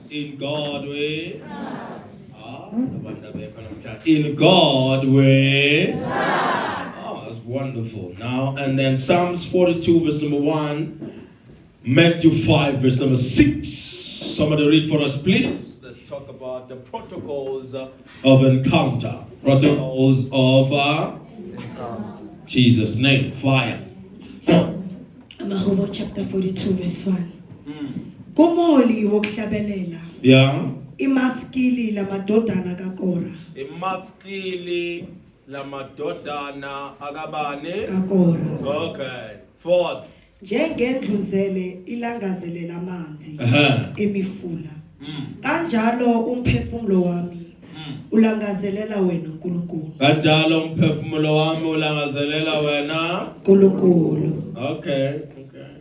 In God we. In God we. Oh, that's wonderful. Now, and then Psalms 42, verse number 1. Matthew 5, verse number 6. Somebody read for us, please. Let's talk about the protocols of encounter. Protocols of Jesus' name. Fire. So, Mahobo chapter 42, verse 1. Komoli wokuhlabelela. Yeah. Imaskili lamadodana kakora. Imaskili lamadodana agabane. Kakora. Okay. Fourth. Njengendluzele ilangazelela amanzi emifula. Kanjalo umphefumulo wami ulangazelela wena Nkulunkulu. Kanjalo umphefumulo wami ulangazelela wena Nkulunkulu. Okay.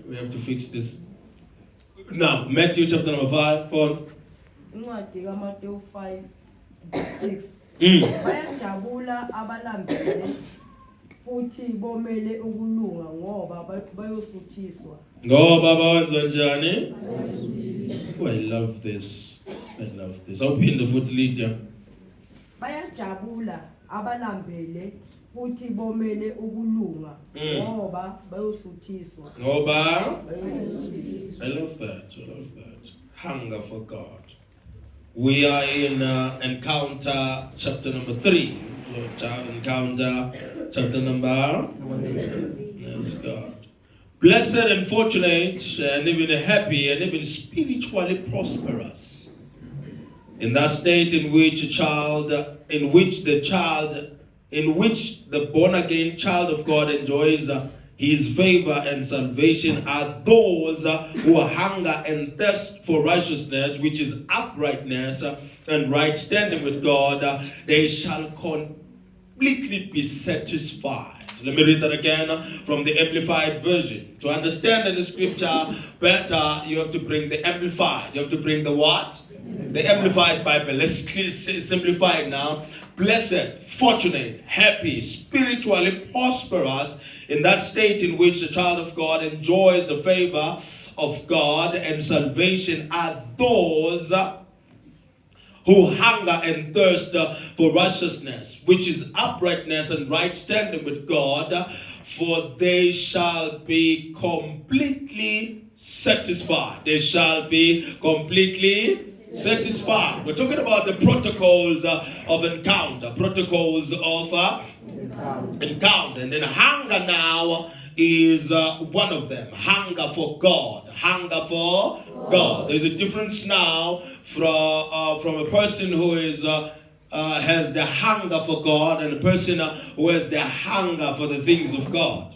We have to fix this. Now, Matthew chapter number 5, 4. Incwadi kaMateyu 5, 6. Bayajabula abalambele futhi bomele ukulunga ngoba bayosuthiswa. Ngoba bawenza njani? Oh, I love this. Awuphinde futhi Lydia. Bayajabula abalambele futhi bomele ukulunga ngoba bayosuthiswa. Ngoba I love that. Hunger for God. We are in Encounter chapter number 3. So, child Encounter chapter number 3. Yes, God. Blessed and fortunate and even happy and even spiritually prosperous in that state in which the born again child of God enjoys his favor and salvation are those who hunger and thirst for righteousness, which is uprightness and right standing with God. They shall completely be satisfied. Let me read that again from the Amplified Version. To understand the scripture better, you have to bring the Amplified. You have to bring the what? The Amplified Bible. Let's simplify it now. Blessed, fortunate, happy, spiritually prosperous in that state in which the child of God enjoys the favor of God and salvation are those who hunger and thirst for righteousness, which is uprightness and right standing with God, for they shall be completely satisfied. They shall be completely satisfied. We're talking about the protocols of encounter. Protocols of encounter. And then hunger now is one of them. Hunger for God. Hunger for God. There's a difference now from a person who is has the hunger for God and a person who has the hunger for the things of God.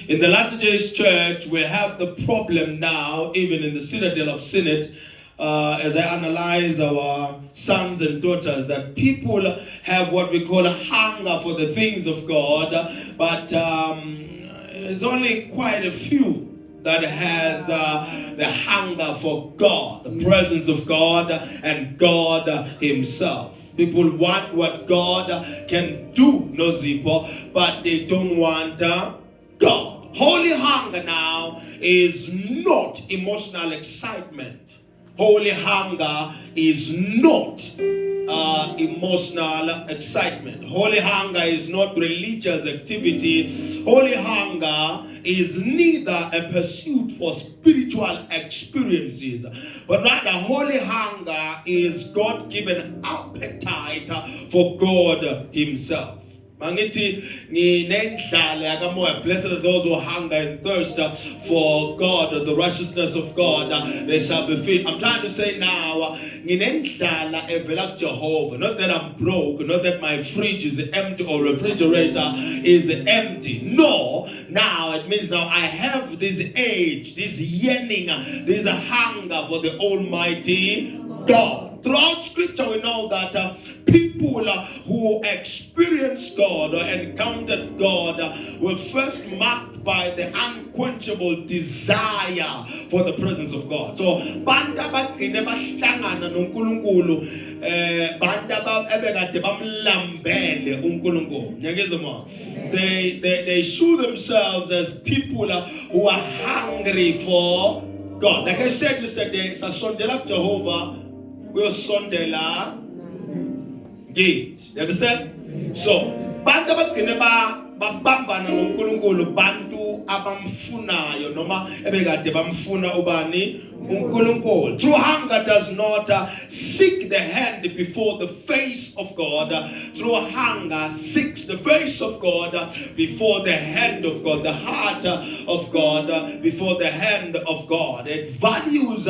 In the Latter Days Church, we have the problem now, even in the Citadel of Synod, as I analyze our sons and daughters, that people have what we call a hunger for the things of God, but there's only quite a few that has the hunger for God, the presence of God and God himself. People want what God can do, Nozipo, but they don't want God. Holy hunger now is not emotional excitement. Holy hunger is not emotional excitement. Holy hunger is not religious activity. Holy hunger is neither a pursuit for spiritual experiences, but rather holy hunger is God-given appetite for God himself. Blessed are those who hunger and thirst for God, the righteousness of God, they shall be filled. I'm trying to say now, Jehovah, not that I'm broke, not that my fridge is empty or refrigerator is empty. No, now it means now I have this age, this yearning, this hunger for the Almighty God. Throughout scripture we know that people who experienced God or encountered God were first marked by the unquenchable desire for the presence of God. So banda bagcine bahlangana noNkulunkulu banda ebekade bamlambele uNkulunkulu. Ngiyezwa they show themselves as people who are hungry for God. Like I said yesterday, sasondela Jehovah uyosondela kithi. You understand? So bantu abagcine babambana ngoNkulunkulu bantu abamfunayo noma ebekade bamfuna ubani uNkulunkulu. True hunger does not seek the hand before the face of God. True hunger seeks the face of God before the hand of God, the heart of God before the hand of God. It values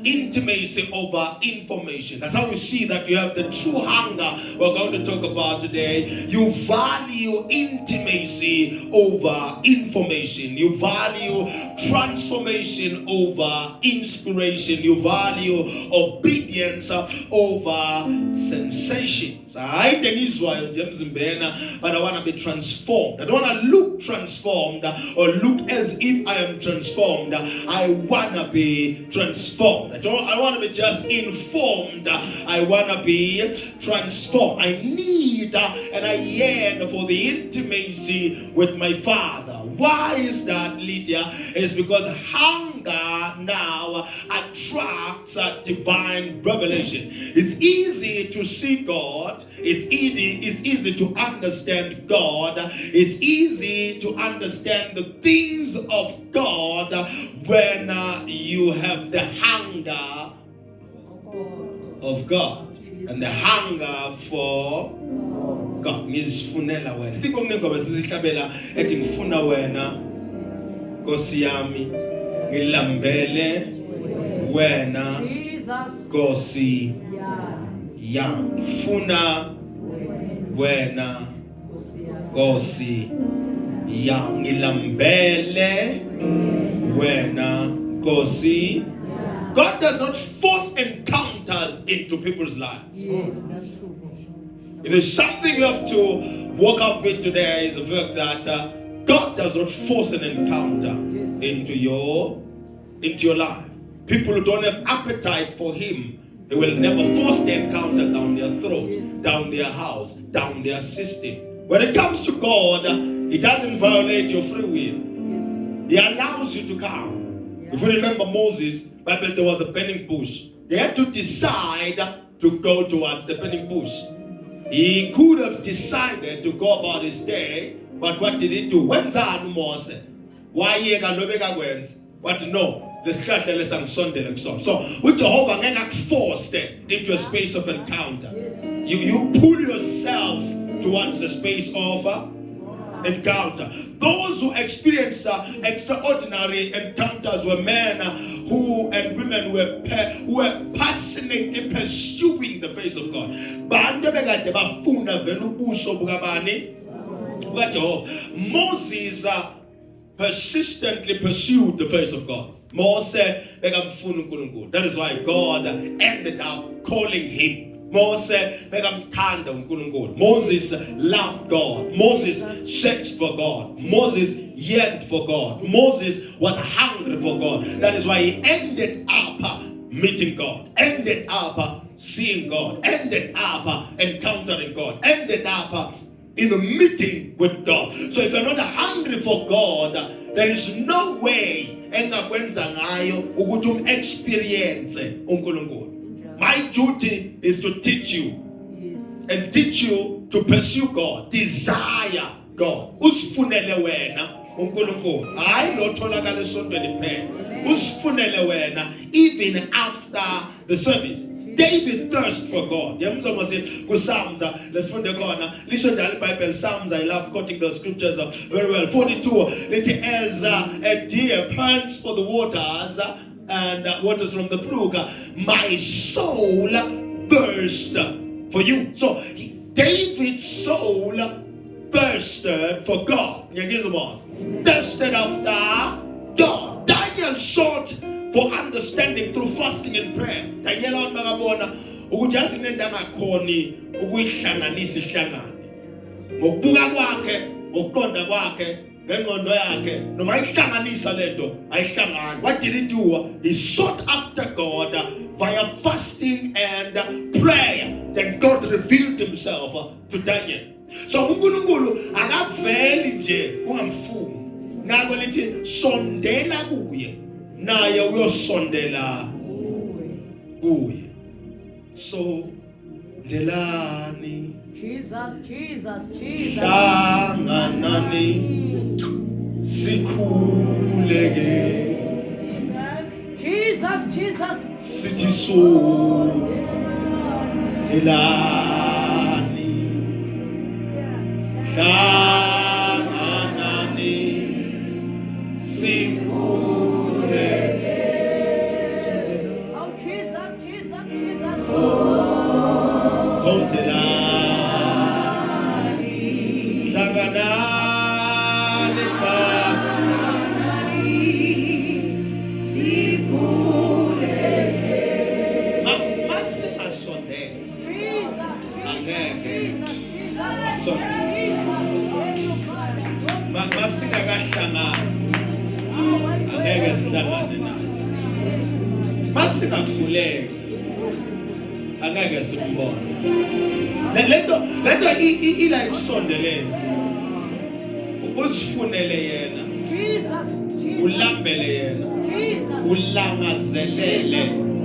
intimacy over information. That's how you see that you have the true hunger we're going to talk about today. You value intimacy over information. You value transformation over inspiration. You value obedience over sensations. I but I want to be transformed. I don't want to look transformed or look as if I am transformed. I want to be transformed. I want to be just informed. I want to be transformed. I need and I yearn for the intimacy with my Father. Why is that, Lydia? It's because hunger now attracts divine revelation. It's easy to see God. It's easy to understand God. It's easy to understand the things of God when you have the hunger of God and the hunger for God. Ngizifunela wena. Think omningi ngoba sizihlabela ethi ngifuna wena Nkosi yami ngilambele wena Nkosi yami. Ngifuna wena Nkosi yami ngilambele wena Nkosi. God does not force encounters into people's lives. Yes, that's true. If there's something you have to walk up with today, is the fact that God does not force an encounter into your life. People who don't have appetite for Him, they will never force the encounter down their throat, down their house, down their system. When it comes to God, He doesn't violate your free will. He allows you to come. If you remember Moses, Bible, there was a burning bush. They had to decide to go towards the burning bush. He could have decided to go about his day, but what did he do? Wenzani Mose? Why yeka lobeka kwenza? What no? Lesihlahle lesangisondele kusona. So uJehova ngeke akuforce into a space of encounter. You pull yourself towards the space of encounter. Those who experience extraordinary encounters were men who and women who were passionately pursuing the face of God. Moses persistently pursued the face of God. That is why God ended up calling him. Moses loved God. Moses searched for God. Moses yearned for God. Moses was hungry for God. That is why he ended up meeting God, ended up seeing God, ended up encountering God, ended up in a meeting with God. So if you're not hungry for God, there is no way engakwenza ngayo ukuthi experience uNkulunkulu. My duty is to teach you and teach you to pursue God, desire God. Usifunele wena uNkulunkulu. Hayi lo tholakala esontweni kuphela. Usifunele wena even after the service. David thirst for God. Psalms, let's find the corner. Listen to the Bible, Psalms. I love quoting the scriptures very well. 42. Let it as a deer pants for the waters and waters from the brook. My soul thirst for you. So David's soul thirsted for God. Thirsted after God. Daniel sought for understanding through fasting and prayer. Daniel magabona ukuthi asinenda ngakhoni ukuyihlanganisa ihlangane. Ngokubuka kwakhe, ngokuqonda kwakhe, ngengqondo yakhe, noma ihlanganisa lento ayihlangani. What did he do? He sought after God via fasting and prayer. Then God revealed himself to Daniel. So uNkulunkulu akaveli nje ungamfuni. Ngakho lithi sondela kuye. Naye uyosondela kuye. sondelani Jesus, Jesus, Jesus. hlanganani sikhuleke Jesus, Jesus. sithi sondelani hlanganani sikhuleke sondelani Oh, Jesus, Jesus, Jesus. sondelani hlanganani masingasondela Jesus, Angeke. Jesus, Jesus. Sorry. Masingakahlangani angeke sihlangane naye. Masingakhuleka angeke simbone. Lento ila ikusondelene. Uzifunele yena, Jesus, ulambele yena, Jesus. ulangazelele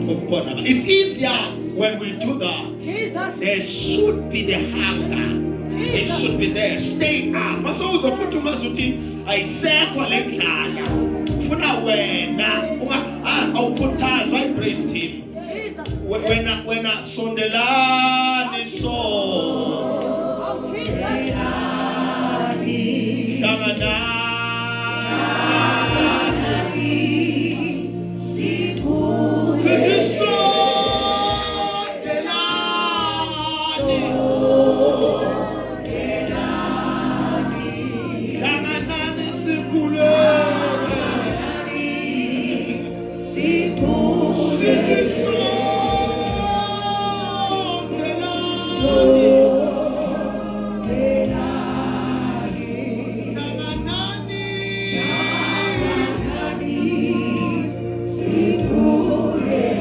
ukukhona. It's easier when we do that. Jesus. There should be the hunger. It should be there. Stay up. Maso uzofuthi umazuthi ayisekho le ndlala. Ufuna wena awukhuthazwa i-praise team. Jesus. Wena sondelani so. Oh, Jesus. Hlanganani. Sithi sondelani. Hlanganani sikhuleke. Sithi sondelani.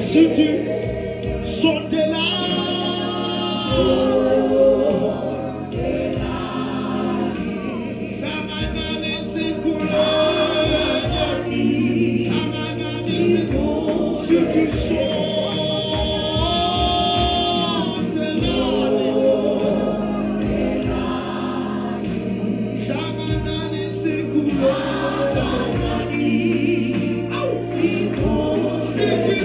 Sithi sondelani. Hlanganani sikhuleke. Hlanganani sithi sondelani. Hlanganani sikhuleke. Awu. Sithi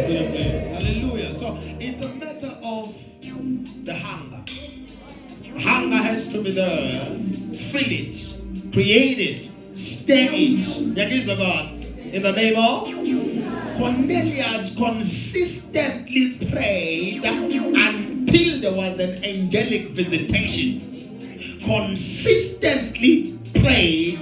Hallelujah. So it's a matter of the hunger. Hunger has to be there. Fill it, create it, stir it. That is the God. In the name of Cornelius consistently prayed until there was an angelic visitation. Consistently prayed,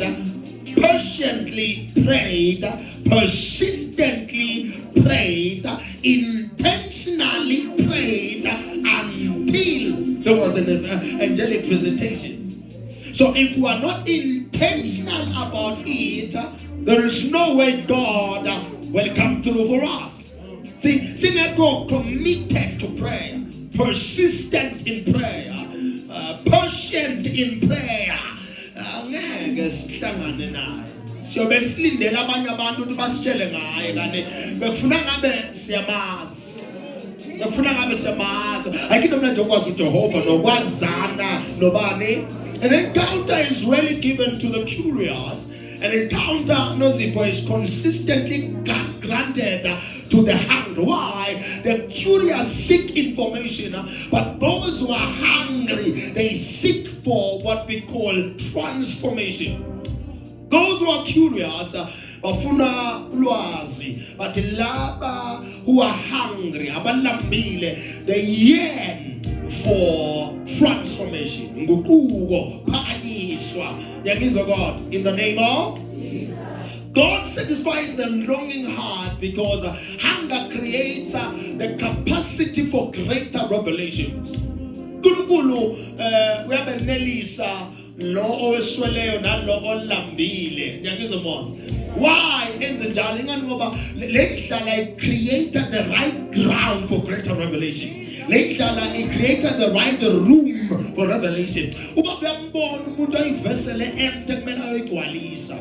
patiently prayed, persistently prayed, intentionally prayed until there was an angelic visitation. So if we are not intentional about it, there is no way God will come through for us. See, singeko committed to prayer. persistent in prayer, patient in prayer, angeke sihlangane naye. Siyobe silindele abanye abantu ukuthi basitshele ngaye kanti bekufuna ngabe siyamazi. Bekufuna ngabe siyamazi. Ayikho manje okwazi uJehova nokwazana nobani. An encounter is really given to the curious. An encounter, Nozipho, is consistently granted to the hungry. Why? The curious seek information, but those who are hungry, they seek for what we call transformation. Those who are curious, bafuna ulwazi, but laba who are hungry, abalambile, they yearn for transformation. Nguquko, phakanyiswa. Yakizwa God, in the name of Jesus. God satisfies the longing heart because hunger creates the capacity for greater revelations. Nkulunkulu uyabenelisa lo owesweleyo nalo olambile. Yakizwa Moses. Why? Enze njalo ingani ngoba le ndlala I created the right ground for greater revelation. Le ndlala I created the right room for revelation. Uba uyambona umuntu ayivesele empty kumele ayigcwalisa.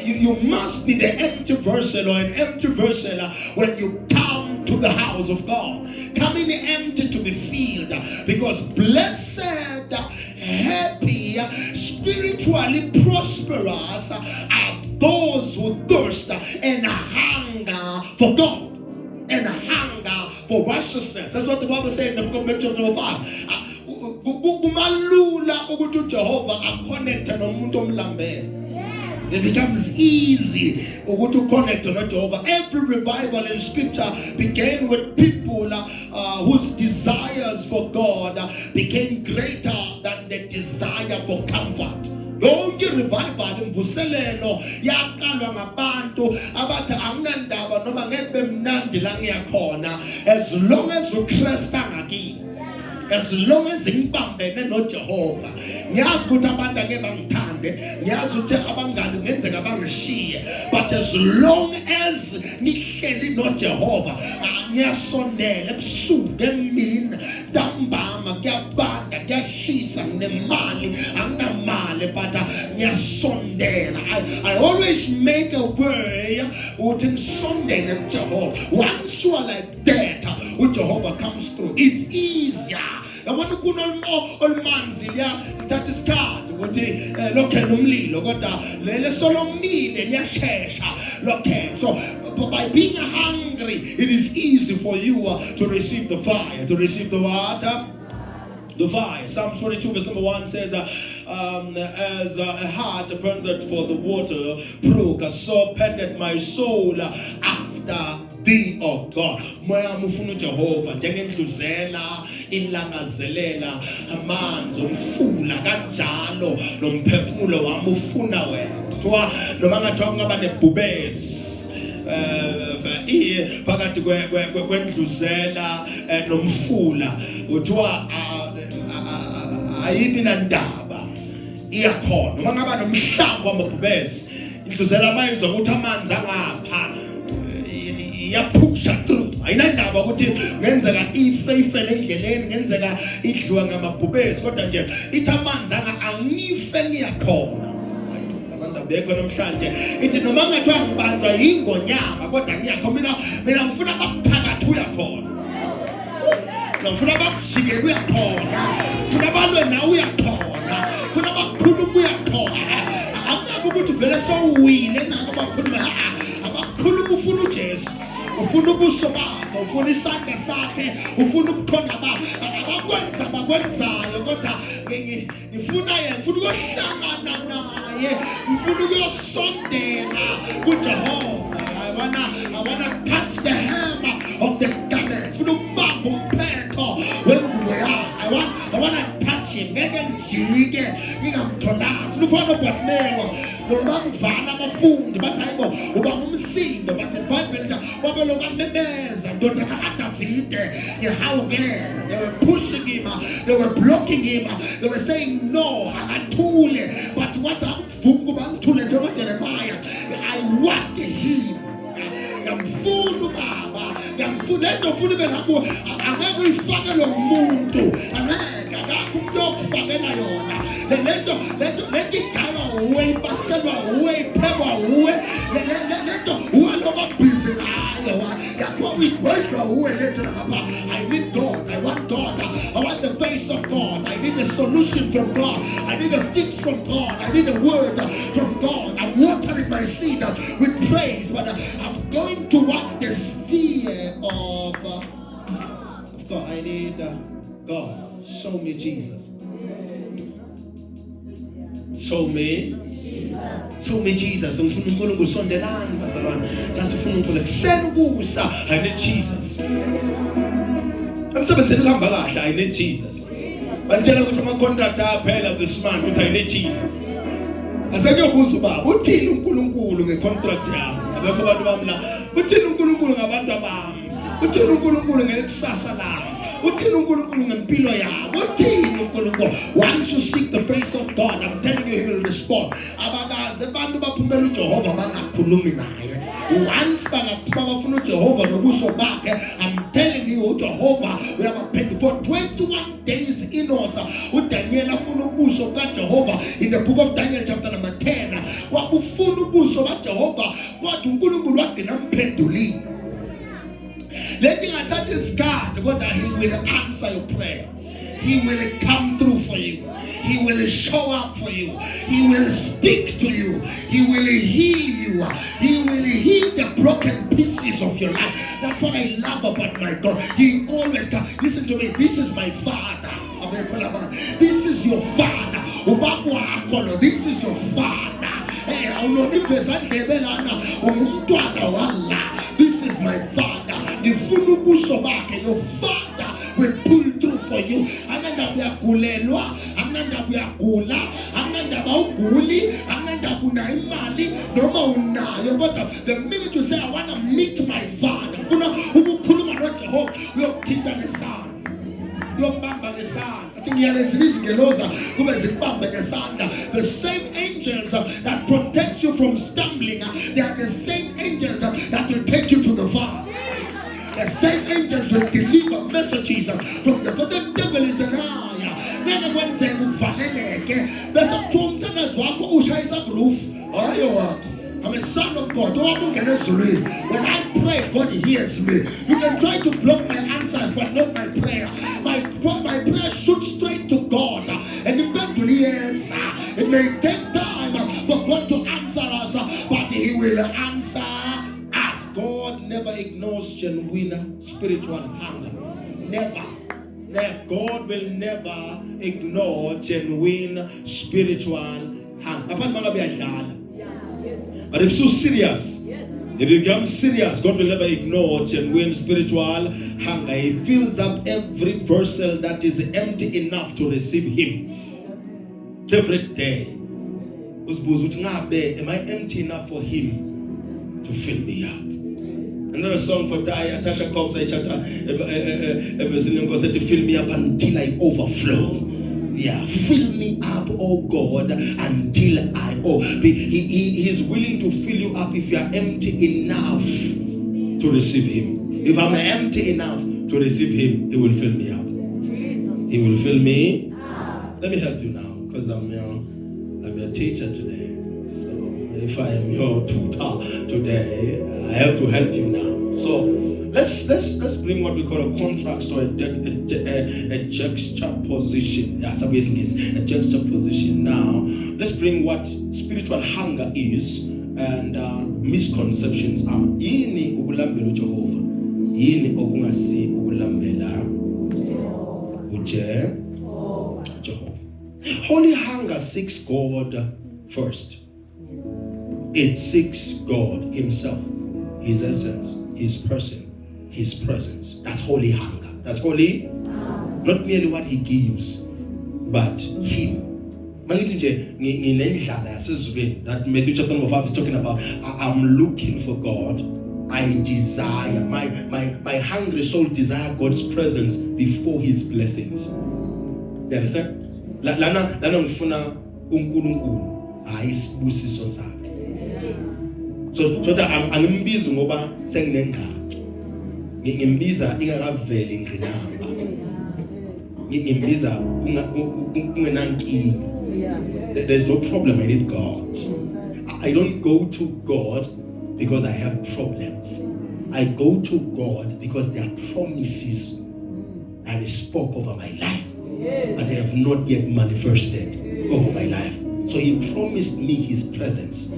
You must be the empty vessel or an empty vessel when you come to the house of God. Come in empty to be filled, because blessed, happy, spiritually prosperous are those who thirst and hunger for God and hunger for righteousness. That's what the Bible says in the book of Matthew 5. Kumalula ukuthi uJehova aconnect nomuntu omlambele. It becomes easy to connect to Jehovah. Every revival in scripture began with people whose desires for God became greater than the desire for comfort. Yonke revival imvuselelo yaqalwa ngabantu abathi anginandaba noma ngeke mnandi la ngiyakhona as long as uChrist angakini. As long as ngibambene noJehova, ngiyazi ukuthi abantu ake bangithande, ngiyazi ukuthi abangani ngenzeka bangishiye, but as long as ngihleli noJehova, ngiyasondela ebusuku emini, ntambama kuyabanda kuyashisa nginemali, anginamali but ngiyasondela. I always make a way ukuthi ngisondele kuJehova. Once you are like that, uJehova comes through. It's easier. Yabona ukuna olmanzi liya thatha isikhathi ukuthi lokhe nomlilo kodwa lele solomile liyashesha lokhe. So by being hungry, it is easy for you to receive the fire, to receive the water. The fire. Psalms 42 verse number 1 says, as a heart burneth for the water brook, so panteth my soul after thee, O God. Moya mufuna uJehova njengendluzela ilangazelela amanzi umfula kanjalo nomphefumulo wami ufuna wena. Kuthiwa noma ngathiwa kungaba nebhubesi phakathi kwendluzela nomfula, kuthiwa ayibi nandaba iyakhona. Noma ngaba nomhlambi wamabhubesi, indluzela mayizwa ukuthi amanzi angapha iyaphusha through. Ayinandaba ukuthi ngenzeka ifeyifele endleleni, ngenzeka idliwa ngamabhubesi, kodwa nje ithi amanzi angife ngiyakhona. Abantu abekho namhlanje ithi noma ngathiwa ngibanjwa yingonyama kodwa ngiyakhona. Mina ngifuna bakuphakathi uyakhona. Ngifuna bakujikela uyakhona. Ngifuna balwe nawe uyakhona. Ngifuna bakukhuluma uyakhona. Akunabe ukuthi vele sowuwile nako bakhuluma. Abakhuluma ufuna uJesu. Ufuna ubuso bakho, ufuna isandla sakhe, ufuna ubukhona bakho. Abakwenzayo kodwa ngifuna ukuyohlangana naye, ngifuna ukuyosondela kuJehova. I wanna touch the hem of the garment. Ngifuna ukubamba umphetho wengubo yakhe. I wanna touch him. Ngeke ngijike ngingamtholanga. Ngifuna ubotmewa ngoba kuvala abafundi bathi hayibo uba ngumsindo, bathi iBhayibheli wabe lokamemeza ndodana kaDavide ngehawukela. They were pushing him, they were blocking him, they were saying no, akathule. But what akuvungu bangithule njengoba Jeremiah, I want him. Ngiyamfuna ubaba, ngiyamfuna lento ufuna ibe ngabo angeke uyifake lo muntu angeke akakho umuntu okufakela yona lento igaywa uwe ibaselwa uwe iphekwa uwe lento uwaloba busy ngayo yapho uyigwedlwa uwe lento lapha. I need God, I want God, I want the face of God, I need a solution from God, I need a fix from God, I need a word from God. I'm watering my seed with praise, but I'm going towards the sphere of God. I need God. Show me Jesus. Show me Jesus. Ngifuna uNkulunkulu sondelani bazalwane. Ngasifuna uNkulunkulu kuseni ukusa. I need Jesus. Emsebenzini kuhamba kahle. I need Jesus. Bantshela ukuthi ama contract aphela this month ukuthi I need Jesus. Asekuyobuza ubaba uthini uNkulunkulu ngecontract yami. Abekho abantu bami la. Uthini uNkulunkulu ngabantu abami. Uthini uNkulunkulu ngekusasa lami. Uthini uNkulunkulu ngempilo yami. Uthini uNkulunkulu. Once you seek the face of God, I'm telling you, He will respond. Abakaze abantu baphumela uJehova bangakhulumi naye. Once bafuna uJehova nobuso bakhe, I'm telling you, uJehova uyabaphendula. For 21 days inosa uDaniel afuna ubuso kaJehova. In the book of Daniel chapter number 10, wakufuna ubuso kaJehova kodwa uNkulunkulu wagcina mphendulile. Let me attack his God, but He will answer your prayer. He will come through for you. He will show up for you. He will speak to you. He will heal you. He will heal the broken pieces of your life. That's what I love about my God. He always comes. Listen to me. This is my Father. This is your Father. This is your Father. This is my Father. Your Father will pull through for you. Ananda buyagulelwa, ananda buyagula, ananda bawuguli, ananda bunaimali, noma unayo. But the minute you say I want to meet my Father, mfuna ukukhuluma noJehova, uyokuthinta nesandla. Uyobamba nesandla. Athi ngiyalezilisa ngeloza kube zikubambe nesandla. The same angels that protects you from stumbling, they are the same angels that will take you to the Father. The same angels will deliver messages from the devil is a liar. Then when they will valeleke, there's a tumtanas wako ushayisa roof. I'm a son of God. When I pray, God hears me. You can try to block my answers, but not my prayer. My prayer shoots straight to God. And eventually, yes, it may take time for God to answer us, but He will answer. God never ignores genuine spiritual hunger. Never. God will never ignore genuine spiritual hunger. But if you're serious, if you become serious, God will never ignore genuine spiritual hunger. He fills up every vessel that is empty enough to receive Him. Every day. Am I empty enough for Him to fill me up? Another song for Tasha Cobbs, chapter to fill me up until I overflow. Yeah, fill me up, oh God, until I He is willing to fill you up if you are empty enough to receive Him. If I'm empty enough to receive Him, He will fill me up. Jesus. He will fill me. Let me help you now, because I'm your teacher today. So if I am your tutor today, I have to help you now. So let's bring what we call a contract, so a juxtaposition. Yeah, so basically it's a juxtaposition. Now let's bring what spiritual hunger is and misconceptions are. Yini ukulambela uJehova? Yini okungasi ukulambela uJehova? Holy hunger seeks God first. It seeks God Himself, His essence, His person, His presence. That's holy hunger. That's holy. Not merely what He gives, but Him. That Matthew chapter number 5 is talking about. I'm looking for God. I desire, my hungry soul desire God's presence before His blessings. You understand? Lana ngifuna uNkulunkulu ayisibusiso sakhe. So that angimbizi ngoba senginengqaqo. ngimbiza ingakaveli ingqinamba. Ngimbiza ungenankinga. There's no problem, I need God. I don't go to God because I have problems. I go to God because there are promises that He spoke over my life, but they have not yet manifested over my life. So He promised me His presence.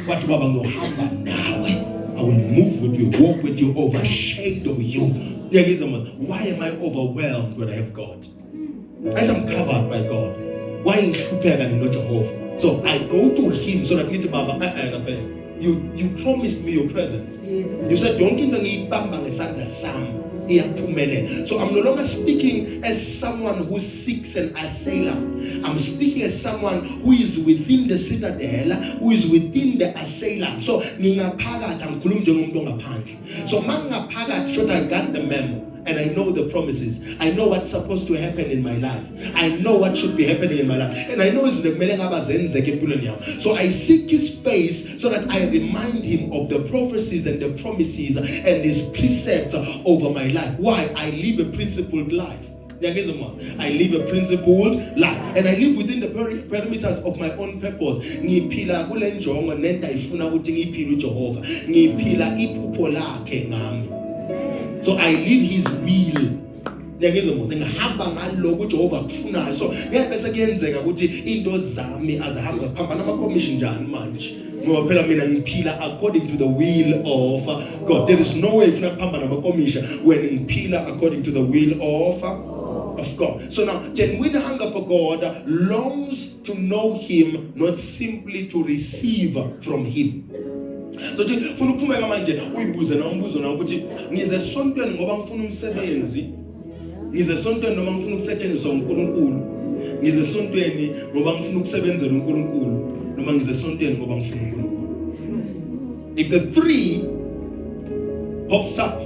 What Baba ngohamba nawe? I will move with you, walk with you, overshadow you. Why am I overwhelmed when I have God? I am covered by God. Why in Shupagan and not Jehovah? So I go to Him so that you promised me your presence. Yes. You said, don't give me Sam. So I'm no longer speaking as someone who seeks an asylum. I'm speaking as someone who is within the citadel, who is within the asylum. So so I got the memo. And I know the promises. I know what's supposed to happen in my life. I know what should be happening in my life. And I know it's the so I seek His face so that I remind Him of the prophecies and the promises and His precepts over my life. Why? I live a principled life. I live a principled life. And I live within the perimeters of my own purpose. So I live His will. Ngihamba ngaloko Jehova akufunayo. So ngeke kuyenzeka ukuthi into zami azihamba phambana ama-commission njani manje. Ngoba phela mina ngiphila according to the will of God. There is no way if phambana ama-commission when ngiphila according to the will of God. So now, genuine hunger for God longs to know Him, not simply to receive from Him. So funa ukuphumeka manje uyibuze na umbuzo na ukuthi ngize esontweni ngoba ngifuna umsebenzi, ngize esontweni noma ngifuna ukusetshenziswa uNkulunkulu, ngize esontweni ngoba ngifuna ukusebenzela uNkulunkulu, noma ngize esontweni ngoba ngifuna uNkulunkulu. If the three pops up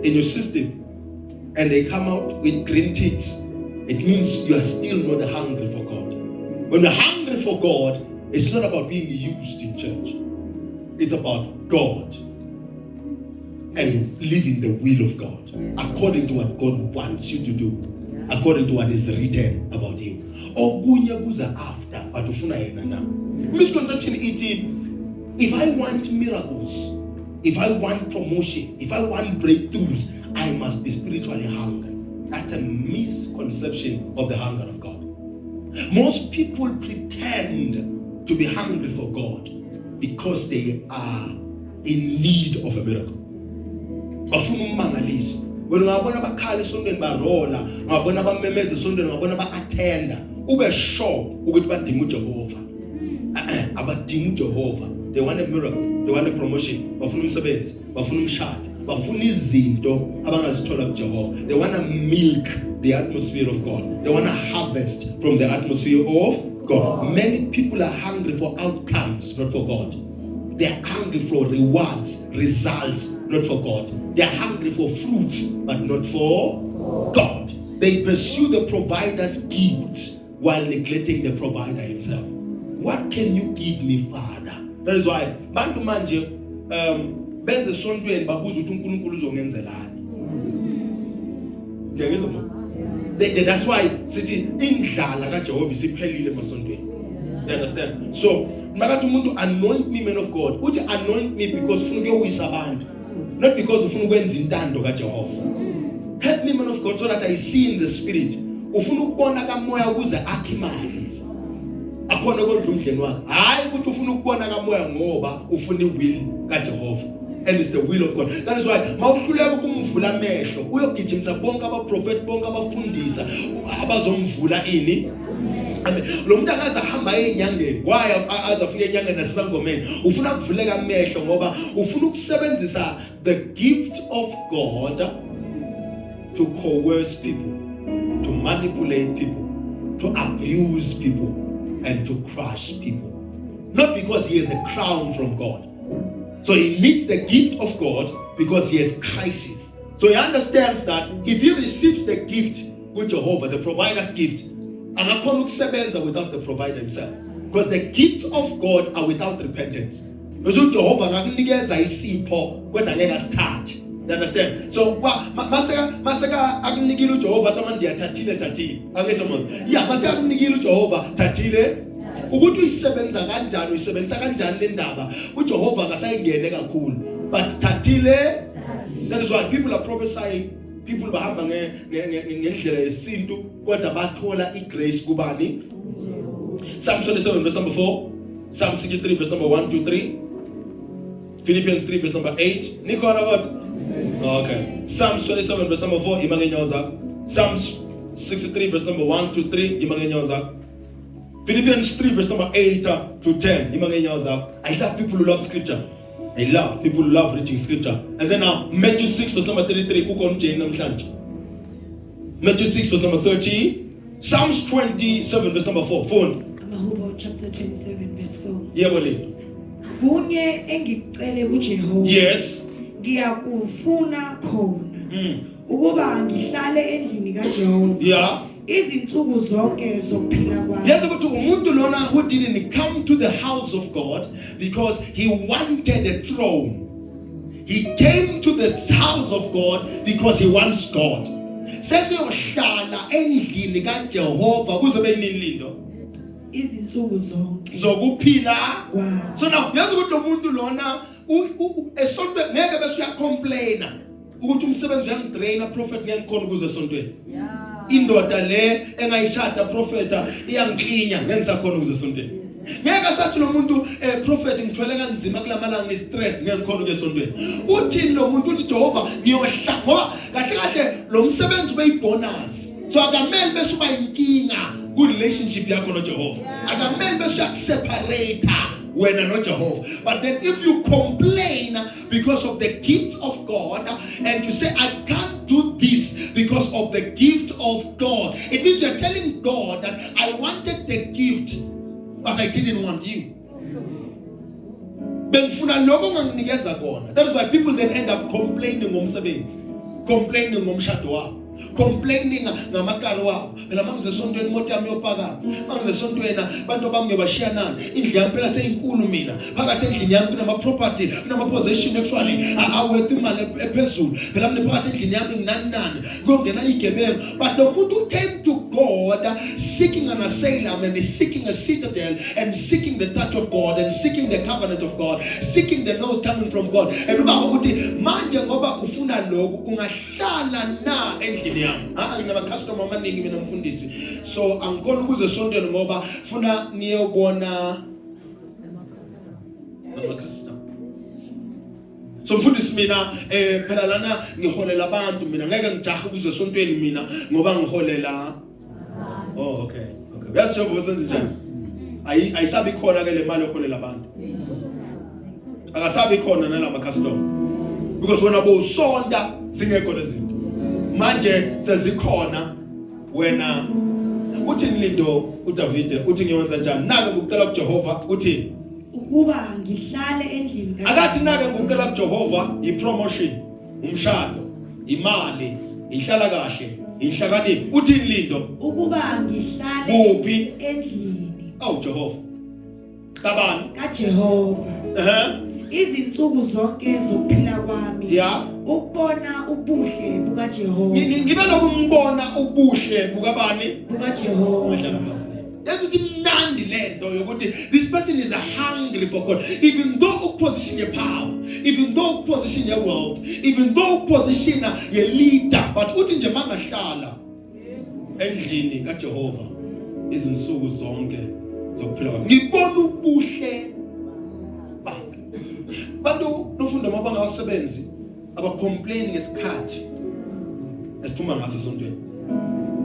in your system and they come out with green ticks, it means you are still not hungry for God. When you're hungry for God, it's not about being used in church. It's about God and living the will of God according to what God wants you to do, according to what is written about Him. Okunye kuza after but ufuna yena na. Misconception iti, if I want miracles, if I want promotion, if I want breakthroughs, I must be spiritually hungry. That's a misconception of the hunger of God. Most people pretend to be hungry for God because they are in need of a miracle. Bafuna ummangaliso. When ungabona bakhala esondweni barola, ungabona bamemeza esondweni, ungabona ba-attenda, ube sure ukuthi badinga uJehova. Abadinga uJehova. They want a miracle, they want a promotion, bafuna umsebenzi, bafuna umshado, bafuna izinto abangazithola kuJehova. They want to milk the atmosphere of God. They want to harvest from the atmosphere of God. Many people are hungry for outcomes, not for God. They are hungry for rewards, results, not for God. They are hungry for fruits, but not for God. They pursue the provider's gift while neglecting the provider himself. What can you give me, Father? That is why bantu manje beze sontweni babuza ukuthi uNkulunkulu uzongenzelani. That's why sithi indlala kaJehova isiphelile emasontweni. You understand? So makathi umuntu anoint me, man of God, uthi anoint me because ufuna ukuyowisa abantu, not because ufuna ukwenza intando kaJehova. Help me, man of God, so that I see in the spirit. Ufuna ukubona kamoya ukuze akhe imali. Akhona kodwa umdleni wakhe. Hayi ukuthi ufuna ukubona kamoya ngoba ufuna iwill kaJehova. And it's the will of God. That is why mawuhluleka ukumvula amehlo uyogijimisa bonke abaprofeti bonke abafundisa abazomvula ini. Lo muntu akaza hamba enyangeni. Why azafika enyangeni nasesangomeni? Ufuna ukuvuleka amehlo ngoba ufuna ukusebenzisa the gift of God to coerce people, to manipulate people, to abuse people, and to crush people. Not because he has a crown from God. So he needs the gift of God because he has crisis. So he understands that if he receives the gift with Jehovah, the provider's gift, angakhona ukusebenza without the provider himself. Because the gifts of God are without repentance. Because Jehovah angakunikeza isipho kodwa ngeke asithathe. You understand? So maseka akunikile uJehova athi manje thathile angesho manje yeah maseka akunikile uJehova thathile ukuthi uyisebenzisa kanjani le ndaba uJehova akasayingene kakhulu but thathile. That is why people are prophesying, people bahamba ngendlela yesintu kodwa bathola igrace kubani. Psalm 27 verse number 4, Psalm 63 verse number 1 to 3, Philippians 3 verse number 8. Nikhona kodwa? Okay. Psalms 27 verse number 4 imangenyoza. Psalms 63 verse number 1 to 3 imangenyoza. Philippians 3 verse number 8 to 10 imangenyoza. I love people who love scripture. I love people who love reading scripture. And then now Matthew 6 verse number 33 Matthew 6 verse number 30, Psalms 27 verse number 4. Phone. Amahubo chapter 27 verse 4. Yebo. Kunye engicele kuJehova. Yes. Ngiyakufuna khona. Ukuba ngihlale endlini kaJehova. Yeah. Izinsuku zonke zokuphila kwami. Yes, ukuthi umuntu lona who didn't come to the house of God because he wanted a throne. He came to the house of God because he wants God. Sekuyohlala endlini kaJehova kuzobe yini lindo? Izinsuku zonke Zokuphila kwami. So now yazi ukuthi umuntu lona esonto ngeke bese uyacomplaina ukuthi umsebenzi uyangidraina prophet ngiyangikhona ukuze esontweni. Indoda le engayishada profeta iyangiklinya ngengisakhona ukuze esontweni. Ngeke sathi lo muntu prophet ngithwele kanzima kulamalanga ngestress ngiyangikhona ukuze esontweni. Uthini lo muntu uthi Jehova ngiyohla ngoba kahle lo msebenzi ubeyibonus. So akamele bese uba inkinga ku relationship yakho noJehova. Akamele bese uyakuseparate wena noJehova. But then if you complain because of the gifts of God and you say I can't do this because of the gift of God, it means you're telling God that I wanted the gift but I didn't want you. Bengifuna lokho nganginikeza kona. That is why people then end up complaining ngomsebenzi, complaining ngomshado wabo, complaining ngamakaro wabo. Phela mangize esontweni imoto yami yopaka. Mangize esontweni abantu bami ngiyobashiya nani? Indlu yami phela seyinkulu mina. Phakathi endlini yami kunama property, kunama possession actually awethi imali ephezulu. Phela mina phakathi endlini yami nginani kuyongena igebengu. But lo muntu came to God seeking an asylum and seeking a citadel and seeking the touch of God and seeking the covenant of God, seeking the laws coming from God. And ubaba uthi manje ngoba ufuna lokhu ungahlala na endlini yami. Nginama customer amaningi mina mfundisi. So angikona ukuze esontweni ngoba funa niyobona ama customer. So mfundisi mina phela lana ngiholela abantu mina ngeke ngijahe ukuze esontweni mina ngoba ngiholela. Oh okay. Uyasho usenze njani? Ayisabi khona ke le mali yoholela abantu. Akasabi khona nalama customer. Because wena bowusonta singekho lezinto. Manje sezikhona wena uthini lindo uDavid uthi ngiyenza njani? Nake ngikucela kuJehova uthi ukuba ngihlale endlini akathi nake ngikucela kuJehova ipromotion, umshado, imali, ihlala kahle, inhlakaniphi. Uthini lindo? Ukuba ngihlale kuphi endlini Jehova kabani kaJehova izinsuku zonke zokuphila kwami. Yeah. Ukubona ubuhle bukaJehova. Ngibe lokumbona ubuhle bukabani bukaJehova. Yazi uthi mnandi lento yokuthi this person is hungry for God, even though uposition your power, even though uposition your wealth, even though uposition your leader, but uthi nje mangahlala endlini kaJehova izinsuku zonke zokuphila kwami ngibona ubuhle bakhe. Bantu nofunda mabanga abasebenzi aba complain ngesikhathi esiphuma ngaso esontweni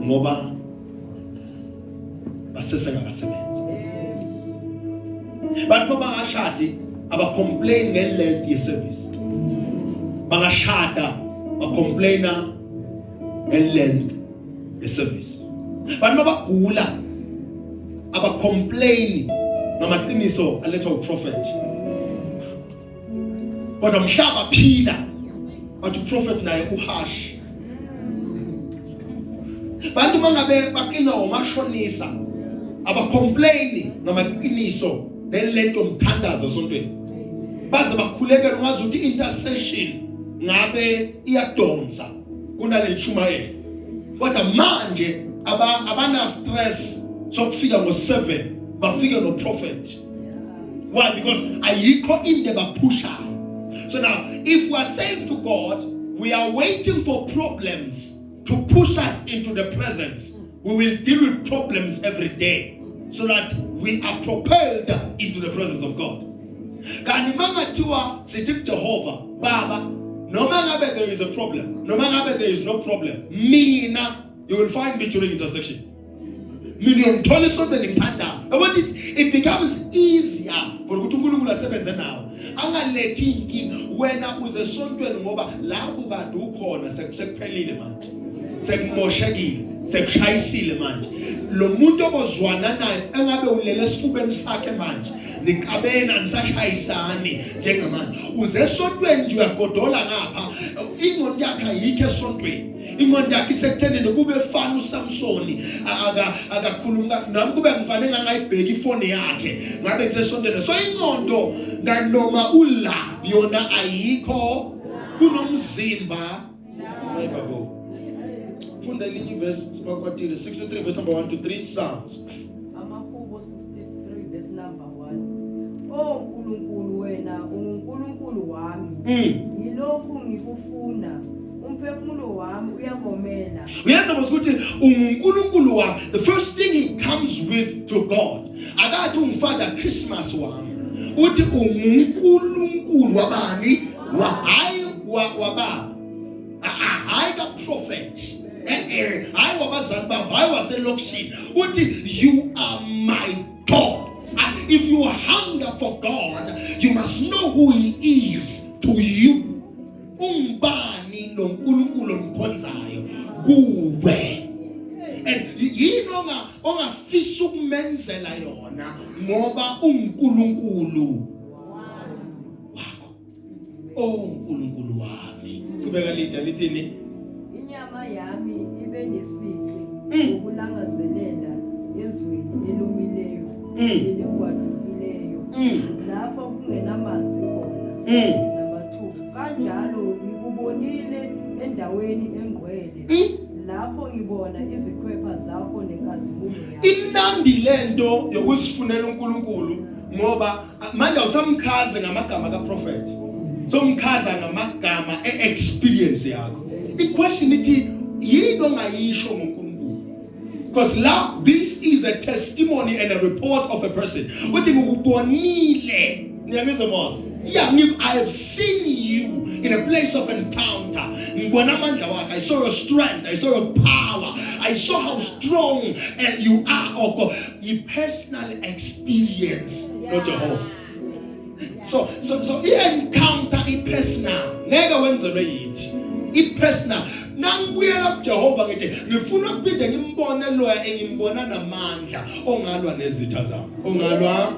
ngoba basesengakasebenzi. Bantu bangashadi aba complain ngelength ye service. Bangashada ba complaina ngelength ye service. Bantu bagula aba complain ngamaqiniso alethwa uProphet. Kodwa mhlaba phila bathi uProphet naye uhash. Bantu mangabe bakina omashonisa aba complain ngamaqiniso nelento mthandazo esontweni. Baze bakhulekela ungazi ukuthi intercession ngabe iyadonsa kunale ntshumayelo. Kodwa manje abana stress sokufika ngo7 bafike no prophet. Why? Because ayikho inde bapusha. So now if we are saying to God we are waiting for problems to push us into the presence, we will deal with problems every day so that we are propelled into the presence of God. Kani mama tiwa sitik Jehovah Baba, no matter there is a problem, no matter there is no problem, mina, you will find me during intersection. It becomes easier for uNkulunkulu asebenze nawe. Angalethinki wena uze esontweni ngoba lapho kade ukhona sekuphelile manje. Sekumoshekile, sekushayisile manje. Lo muntu obozwana naye engabe ulele esifubeni sakhe manje. Nikabena nisashayisani njengamanje. Uze esontweni nje uyagodola ngapha. Ingondo yakhe ayikho esontweni. Ingondo yakhe isekuthenini kube fana uSamsoni akakhuluma nami kube ngifanele ngayibheka ifoni yakhe ngabe ngisesontweni. So ingondo nanoma ula yona ayikho kunomzimba mayibabo. Funda linye verse sibakwatile 63 verse number 1 to 3 Psalms. Amakhubo 63 verse number 1. Oh Nkulunkulu wena uNkulunkulu wami. Yilokhu ngikufuna. Umphefumulo wami uyakomela. Uyazi ukuthi uNkulunkulu wami, the first thing he comes with to God. Akathi ungifada Christmas wami. Uthi uNkulunkulu wabani? Wababa. I the prophet. I wabazali baba, I was a lokshini. Uthi you are my God. And if you hunger for God, you must know who he is to you. Umbani lo nkulunkulu mkhonzayo kuwe. And yini ongafisa ukumenzela yona ngoba uNkulunkulu wakho. Oh uNkulunkulu wami. Kubeka lithini? Inyama yami ibe nesici ukulangazelela ezweni elomileyo eligwadlukileyo lapho kungenamanzi khona. Number 2, kanjalo ngikubonile endaweni engcwele lapho ngibona izikhwepha zakho nenkazimulo yakho. Imnandi lento yokusifunela uNkulunkulu ngoba manje awusamkhaze ngamagama kaProphet. So mkhaza ngamagama experience yakho. The question ithi yini ongayisho ngoNkulunkulu? Because now this is a testimony and a report of a person. Uthi ngikubonile ngiyangizwa boss. Yeah, I have seen you in a place of encounter. Ngibona amandla wakho. I saw your strength. I saw your power. I saw how strong you are. Oh God, your personal experience, not Jehovah. So i-encounter i-personal. Ngeke wenzelwe yithi. I-personal. Nangibuyela kuJehova ngithi ngifuna ukuphinde ngimbone loya engimbona namandla ongalwa nezitha zami. Ongalwa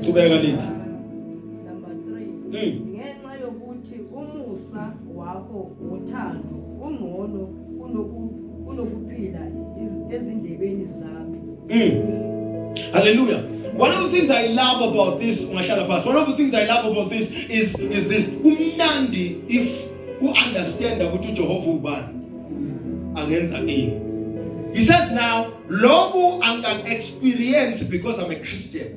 kubeka lithi. Number 3. Ngenxa yokuthi umusa wakho uthando ungcono kunokuphila ezindebeni zami. Hallelujah. One of the things I love about this, one of the things I love about this is this. Umnandi if you understand ukuthi uJehova ubani angenza ini. He says now, lobo anga experience because I'm a Christian.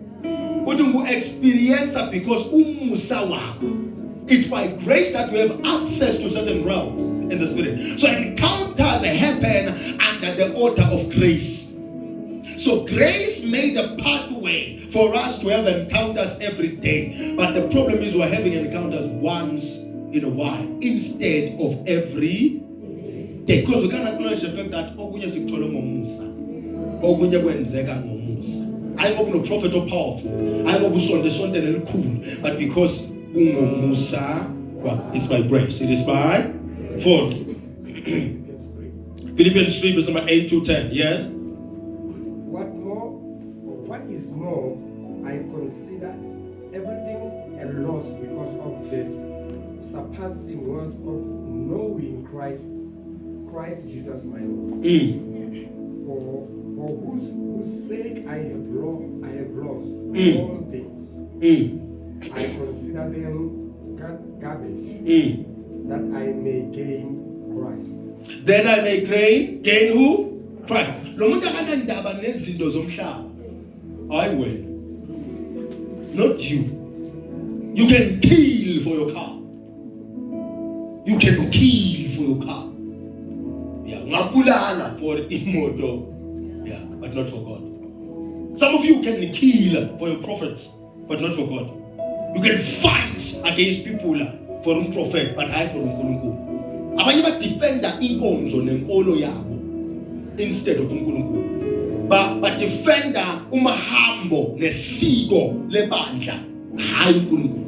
Uthi ngu experience because umusa wakho. It's by grace that we have access to certain realms in the spirit. So encounters happen under the order of grace. So grace made a pathway for us to have encounters every day. But the problem is we're having encounters once in a while instead of every day. Because we can't acknowledge the fact that okunye sikuthola ngomusa. Okunye kwenzeka ngomusa. Ayikho no prophet or powerful. Ayikho kusonde nelikhulu. But because ungomusa, well, it's by grace. It is by faith. Philippians 3 verse number 8 to 10. Yes? What is more, I consider everything a loss because of the surpassing worth of knowing Christ Jesus my Lord. For whose sake I have lost all things. I consider them garbage that I may gain Christ. That I may gain who? Christ. Lo muntu akanandaba nezinto zomhlaba. Hayi wena. Not you. You can kill for your car. You can kill for your car. Yeah, ngabulala for imoto. Yeah, but not for God. Some of you can kill for your prophets, but not for God. You can fight against people for a prophet, but I for uNkulunkulu. Abanye ba defender inkonzo nenkolo yabo instead of uNkulunkulu. Ba defender umahambo nesiko lebandla hayi uNkulunkulu.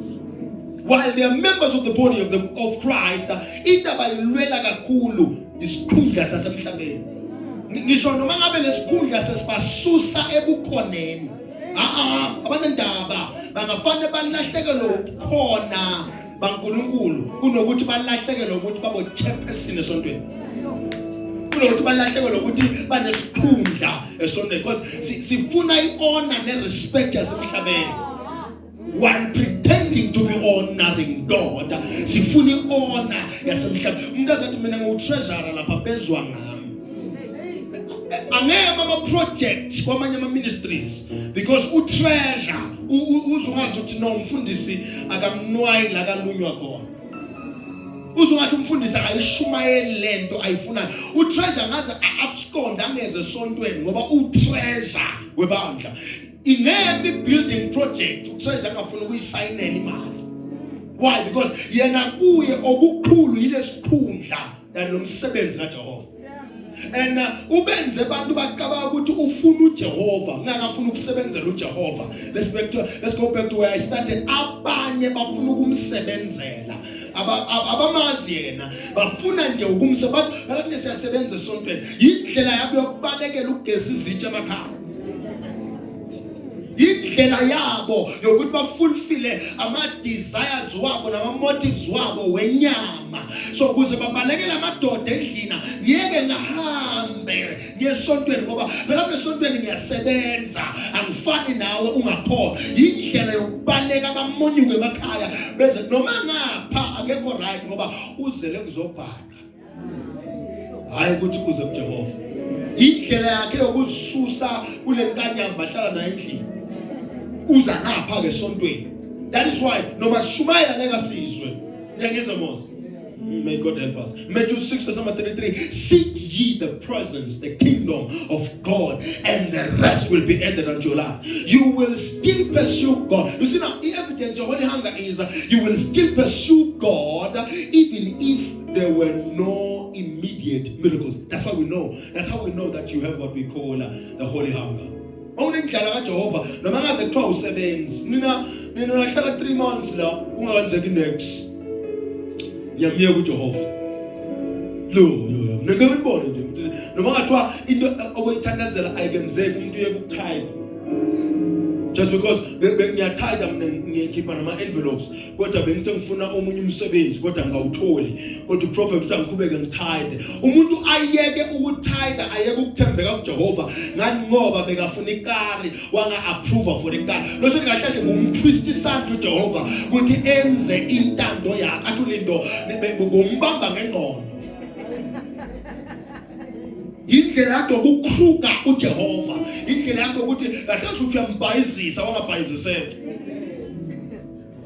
While they are members of the body of Christ, indaba ilwela kakhulu isikhundla sasemhlabeni. Ngisho noma ngabe lesikhundla sesibasusa ebukhoneni. Abanandaba bangafane balahlekelwe ukukhona baNkulunkulu kunokuthi balahlekelwe ukuthi babo chairperson esontweni. Kunokuthi balahlekelwe ukuthi banesikhundla esontweni because sifuna ihonor nerespect yasemhlabeni. While pretending to be honoring God, sifuna ihonor yasemhlabeni. Umuntu azathi mina ngiwutreasurer lapha bezwa ngami. Angema ama project kwamanye ama ministries because utreasure uzungazi ukuthi no umfundisi akamnwayi la kalunywa khona. Uzungathi umfundisi ayishumayele lento ayifuna. Utreasure ngaze abscond angeze esontweni ngoba utreasure webandla. Ingemi building project utreasure angafuna ukuyisayinela imali. Why? Because yena kuye okukhulu yilesikhundla nalomsebenzi kaJehova. And ubenze abantu baqaba ukuthi ufuna uJehova ngakafuna ukusebenzela uJehova. Let's go back to where I started. Abanye bafuna ukumsebenzela abamazi yena bafuna nje ukumsebenza bathi siyasebenza esontweni indlela yabo yokubalekela ukugeza izitsha emakhaya. Indlela yabo yokuthi bafulfille ama desires wabo nama motives wabo wenyama. So kuze babalekela amadoda endlini ngiyeke ngahambe ngesontweni ngoba phela esontweni ngiyasebenza angifani nawe ungapho. Indlela yokubaleka abamonyuke emakhaya beze noma ngapha akekho right ngoba uzele kuzobhaka. Hayi ukuthi kuze kuJehova. Indlela yakhe yokususa kule nkanyamba hlala naye endlini. Uza ngapha ke esontweni. That is why noma sishumayela ngeke asizwe. Ngiyangeza Moses. May God help us. Matthew 6:33. Seek ye the presence, the kingdom of God, and the rest will be added unto your life. You will still pursue God. You see now, the evidence of holy hunger is you will still pursue God even if there were no immediate miracles. That's why we know. That's how we know that you have what we call the holy hunger. Awunendlela kaJehova noma ngaze kuthiwa usebenzi nina nahlala 3 months la ungawenzeki next ngiyamyeka uJehova lo mina ngibone nje noma ngathiwa into okuyithandazela ayikenzeki umuntu uyeke ukutithe just because ngiyatithe mina ngiyakhipha nama envelopes kodwa bengithi ngifuna omunye umsebenzi kodwa ngawutholi kodwa uProphet uthi ngiqhubeke ngitithe. Umuntu ayeke ukutithe ayeke ukuthembeka kuJehova ngani ngoba bekafuna ikari wanga approve for ikari. Lo shothi kahle ngumtwist isandla uJehova ukuthi enze intando yakhe athi ulindo ngombamba ngengqondo. Indlela yakho ukukruka uJehova, indlela yakho ukuthi kahle ukuthi uyambhayizisa wangabhayiziseke.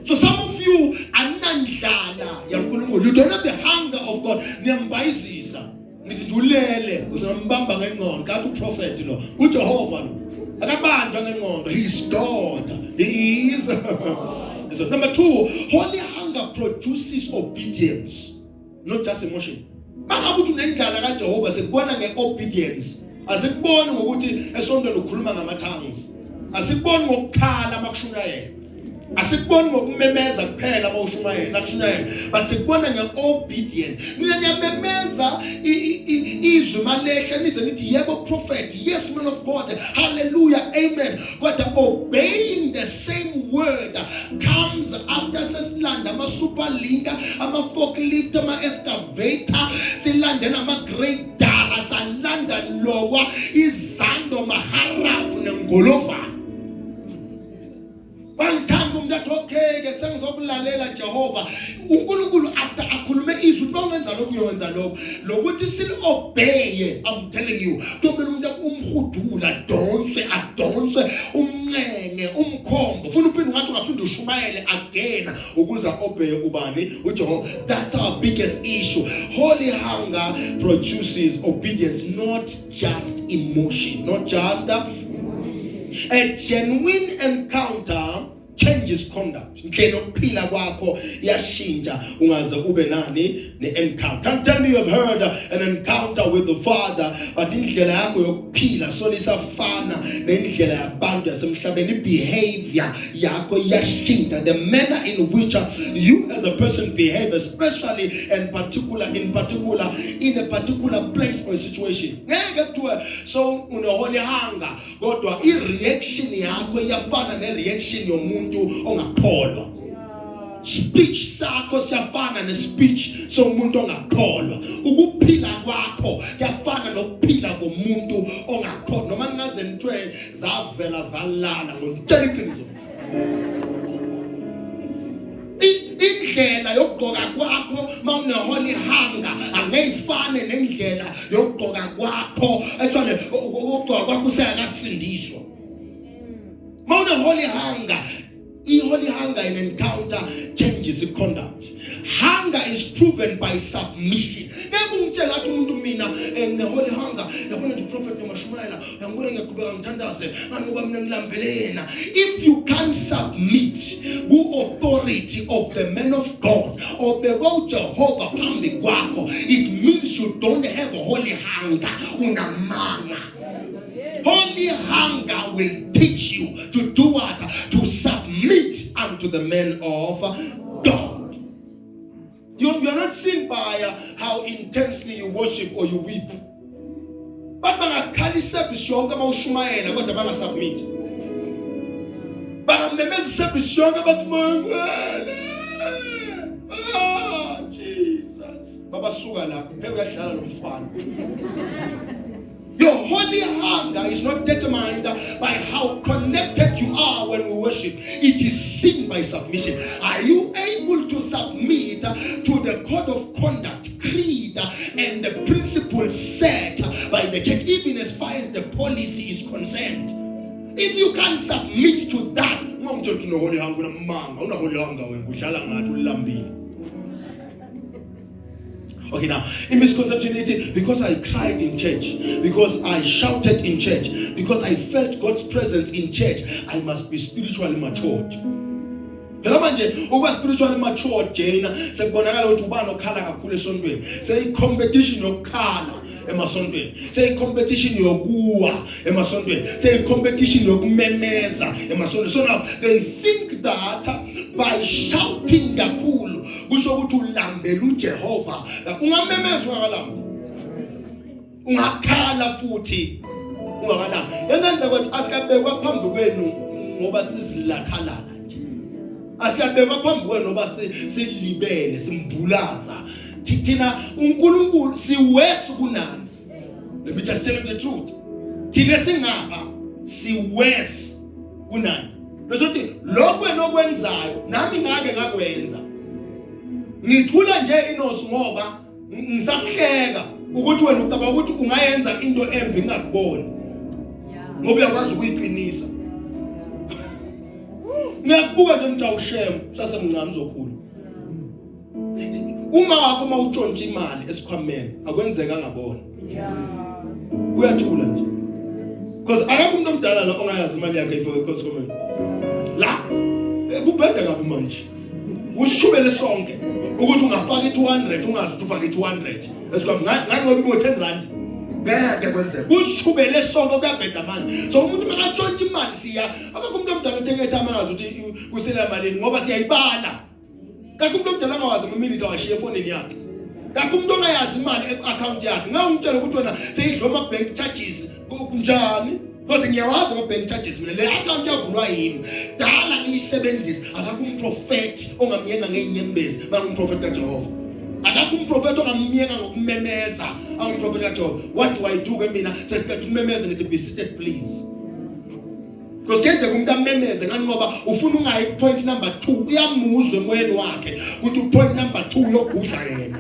So some of you anandlala yaNkulunkulu, you don't have the hunger of God. Niyambhayizisa ngisijulele uzambamba ngengqondo kathi uProphet lo uJehova lo akabanjwa ngengqondo. He is God. He is so number 2, holy hunger produces obedience, not just emotion. Mangabuthi unendlala kaJehova sekubona ngeobedience. Asikuboni ngokuthi esontweni ukhuluma ngama-tongues. Asikuboni ngokukhala makushumayela. Asikuboni ngokumemeza kuphela mawushumayela nakushumayela. But sikubona ngeobedience. Mina ngiyamemeza izwi malehle nize nithi yebo prophet, yes man of God, hallelujah, amen. But obeying the same word comes after sesilanda ama-superlinker, ama-forklift, ama-excavator, silandela ama-grader, salanda lokwa izando maharafu nengolofana. Bangithanda umuntu athi okay ke sengizokulalela Jehova. uNkulunkulu after akhulume izwi ukuthi mawungenza lokho uyokwenza lokho lokuthi silobeye. I'm telling you kumele umuntu umhudula adonswe umncenge umkhombo funa uphinde ngathi ungaphinde ushumayele again ukuze obey ubani uJehova. That's our biggest issue. Holy hunger produces obedience, not just emotion, not just a genuine encounter changes conduct. Ndlela okuphila kwakho yashintsha ungaze ube nani ne-encounter. Can't tell me you have heard an encounter with the Father, but indlela yakho yokuphila so lisafana nendlela yabantu yasemhlabeni. Behavior yakho yashintsha. The manner in which you as a person behave, especially in particular in a particular place or situation. Ngeke kuthiwe so uneholy hunger kodwa i-reaction yakho yafana ne-reaction yomuntu ongakholwa. Speech sakho siyafana ne-speech somuntu ongakholwa. Ukuphila kwakho kuyafana nokuphila komuntu ongakholwa. Noma ningaze nithiwe zavela zalala ngokutshela iqiniso. Indlela yokugqoka kwakho mawune-holy hunger angeyifane nendlela yokugqoka kwakho actually ukugqoka kwakho useyakasindiswa. Mawune-holy hunger, holy hunger in encounter changes the conduct. Hunger is proven by submission. Ngekungitshela athi umuntu mina ne-holy hunger yabona nje prophet nomashumayela ngibona ngiyaqhubeka ngithandaze ngoba mina ngilambele yena. If you can't submit ku authority of the man of God or the God Jehovah phambi kwakho, it means you don't have a holy hunger. Unamanga. Holy hunger will teach you to do what? To submit unto the man of God. You are not seen by how intensely you worship or you weep. But bangakhali service yonke mawushumayela kodwa bangasubmit. Bangamemeza service yonke bathi Jesus. Baba suka la, uyadlala lo mfana. Your holy hunger is not determined by how connected you are when we worship. It is seen by submission. Are you able to submit to the code of conduct, creed, and the principles set by the church, even as far as the policy is concerned? If you can't submit to that, okay, now, in misconception, because I cried in church, because I shouted in church, because I felt God's presence in church, I must be spiritually matured. Phela manje ukuba spiritually matured Jane sekubonakala ukuthi ubani okhala kakhulu esontweni. Say competition yokukhala emasontweni. Say competition yokuwa emasontweni. Say competition yokumemeza emasontweni. So now they think that by shouting kakhulu kusho ukuthi ulambela uJehova. Ungamemezwa kalamba. Ungakhala futhi ungakalamba. Yenza ukuthi asikabekwa phambi kwenu ngoba sizilakhalala. Asiyabekwa phambi kwenu ngoba silibele simbulaza. Thina uNkulunkulu siwesa kunani. Let me just tell you the truth. Thina singapha siwesa kunani. Lokuthi lokho wena okwenzayo nami ngake ngakwenza. Ngithula nje inosi ngoba ngisakuhleka ukuthi wena ucaba ukuthi ungayenza into embi ngakuboni. Ngoba uyakwazi ukuyiqinisa. Ngiyakubuka nje mntawushem sasemncane uzokhula. Uma wakho mawutshontsha imali esikhwameni akwenzeka ngabona. Uyathula nje. Because akakho umuntu omdala la ongayazi imali yakhe ifike esikhwameni. La kubheda kabi manje. Ushubele sonke ukuthi ungafaka i200 ungazi ukuthi ufaka i200 esikhwameni ngani ngoba ibo 10 rand. Ngeke kwenzeke. Kushubele sonke kuyabheda manje. So umuntu makatshontsha imali siya akakho umuntu omdala othenga ethama ngazi ukuthi kusela malini ngoba siyayibala. Kakho umuntu omdala angawazi ngeminute awashiye efonini yakhe. Kakho umuntu ongayazi imali e-account yakhe. Ngawungitshela ukuthi wena seyidlwa ama bank charges kunjani? Because ngiyawazi ama bank charges mina le account yavulwa yini. Dala ngiyisebenzisa akakho umprofeti ongamyenga ngeinyembezi bangumprofeti kaJehova. Akakho umprofeti ongamyenga ngokumemeza angumprofeti kaJehova. What do I do ke mina sesiqeda ukumemeza ngithi be seated please. Because kenzeka umuntu amemeze ngani ngoba ufuna ungayi point number 2 uyamuzwe emoyeni wakhe ukuthi point number 2 yogudla yena.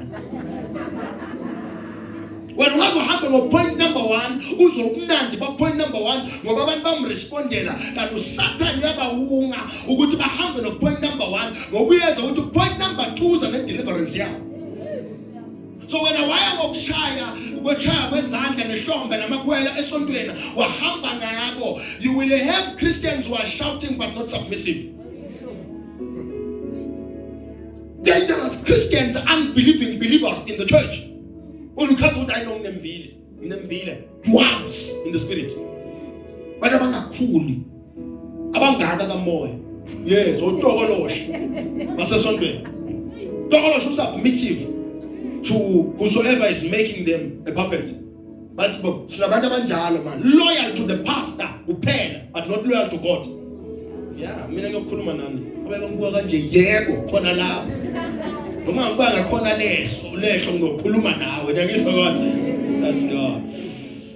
Wena ungazohamba no point number 1 uzobunandi ba point number 1 ngoba abantu bamrespondela kanti uSathane uyabawunga ukuthi bahambe no point number 1 ngokuyeza ukuthi point number 2 uza ne deliverance yabo. So wena waya ngokushaya kwechaya kwezandla nehlombe namakhwela esontweni wahamba ngabo, you will have Christians who are shouting but not submissive. Dangerous Christians, unbelieving believers in the church. Ulukazi uthi ayino nginembile dwarfs in the spirit. Bana bangakhuli abangaka kamoya. Yes, otokoloshi basesontweni. Tokoloshi submissive to whosoever is making them a puppet. But sinabantu abanjalo man, loyal to the pastor kuphela but not loyal to God. Yeah, mina ngiyokhuluma nani abayibuka kanje yebo khona lapho. Uma ngibanga khona lehlo ngokukhuluma nawe ngiyizwa kodwa that's God.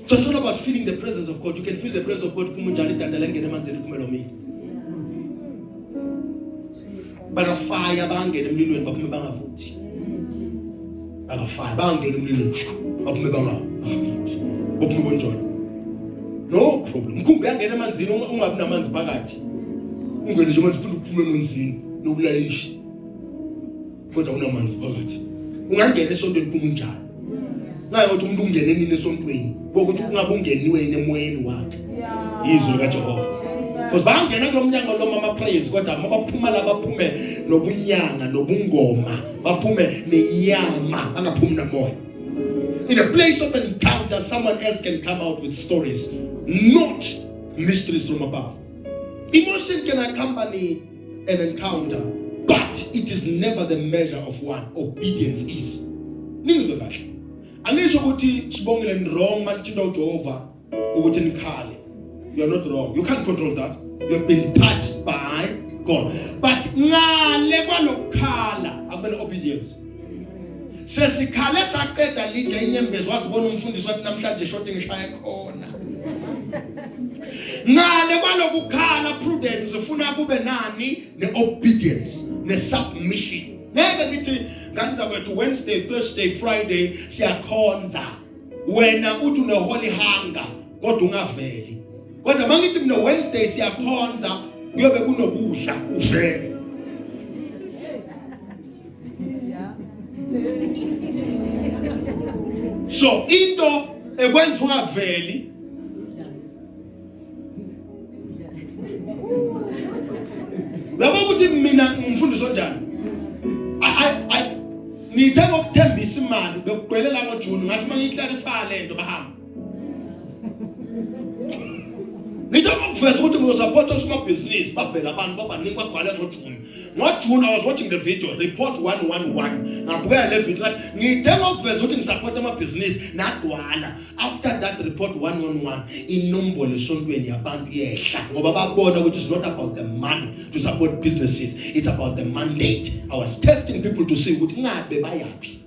So it's all about feeling the presence of God. You can feel the presence of God kumunjani dada lengene emanzini kumelo mina. Bangafaya bangene emlilweni baphume bangavuthi. Bangafaya bangene emlilweni baphume bangavuthi. Baphume konjani? No problem. Mkhumbi yangena emanzini ungabi namanzi phakathi. Ungene nje manje uphinde uphume emanzini nokulayisha. Kodwa unamanzi phakathi. Ungangena esontweni kumunjani? Ngayo ukuthi umuntu ungene nini esontweni ukuthi ungabe ungeniwe emoyeni wakhe. Izwi lika Jehova. Because bangena kulomnyango lo mama praise kodwa mabaphuma la baphume nobunyanga nobungoma baphume nenyama bangaphumi namoya. In a place of an encounter, someone else can come out with stories, not mysteries from above. Emotion can accompany an encounter, but it is never the measure of one. Obedience is. Ningizwe kahle. Angisho ukuthi sibongile ni wrong manje uJehova ukuthi nikhale. You are not wrong. You can't control that. You have been touched by God. But ngale kwalokhala akubele obedience. Sesikhale saqeda lije inyembezo wasibona umfundisi wathi namhlanje shoti ngishaya khona. Ngale kwalokukhala prudence ufuna kube nani neobedience nesubmission. Ngeke ngithi nganza kwethu Wednesday, Thursday, Friday siyakhonza. Wena uthi une holy hunger kodwa ungaveli. Kodwa mangithi mina Wednesday siyakhonza kuyobe kunokudla uvele. So into ekwenza ungaveli yabo ukuthi mina ngumfundisi onjani ngithenge ukuthembisa imali bekugcwelela ngoJune ngathi mangiclarify lento bahamba ngithoma ukuveza ukuthi ngizosupport usma business bavela abantu babaningi bagcwala ngoJune I was watching the video report 111 ngabukela le video ngathi ngithema ukuveza ukuthi ngisupport ama business nagcwala. After that report 111 inombolo esontweni yabantu yehla ngoba babona ukuthi it's not about the money to support businesses, it's about the mandate. I was testing people to see ukuthi ngabe bayapi.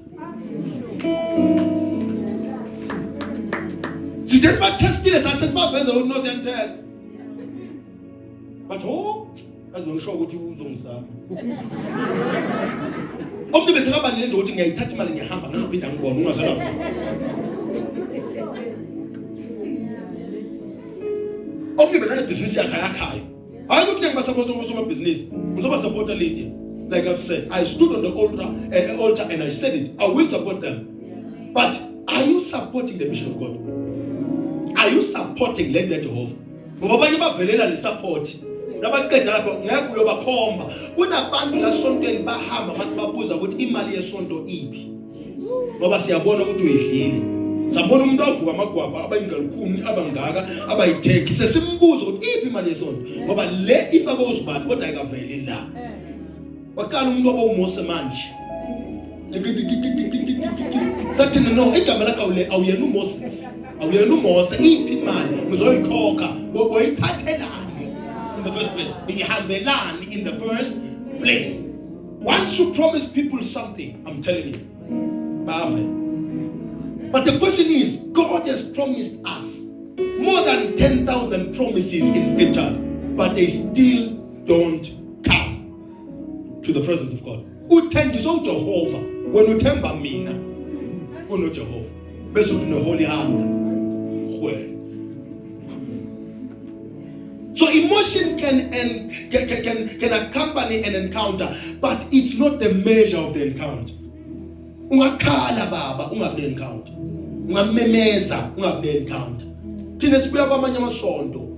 Sithe batestile sasesibaveza ukuthi no siyantest. But azingisho ukuthi uzongizama. Omnye bese ngaba nento ukuthi ngiyayithatha imali ngiyahamba ngaphinda ngibona ungazala. Omnye bese business yakhe yakhayo. Hayi ukuthi ngibasupport usoma business. Uzoba support lead. Like I've said, I stood on the altar and I said it. I will support them. But are you supporting the mission of God? Are you supporting Lenda Jehovah? Ngoba abanye bavelela le support. Nabaqeda lapho ngeke uyobakhomba. Kunabantu la sontweni bahamba masibabuza ukuthi imali yesonto iphi. Ngoba siyabona ukuthi uyidlile. Sabona umuntu avuka amagwapa abayingalukhuni abangaka abayitheki sesimbuza ukuthi iphi imali yesonto. Ngoba le ifake uzibani kodwa ayikaveli la. Wakala umuntu obawumose manje. Sathi no igama lakho awuyena uMoses. Awuyena uMose iphi imali ngizoyikhokha boyithathelani in the first place. Bihambelani in the first place. Once you promise people something, I'm telling you, but the question is, God has promised us more than 10,000 promises in scriptures. but they still don't come to the presence of God. Uthenjiswa uJehova wena uthemba mina unoJehova bese uthi holy hand. So emotion can accompany an encounter, but it's not the measure of the encounter. Ungakhala baba ungakule encounter, ungamemeza ungakule encounter. Thina sibuya kwamanye amasonto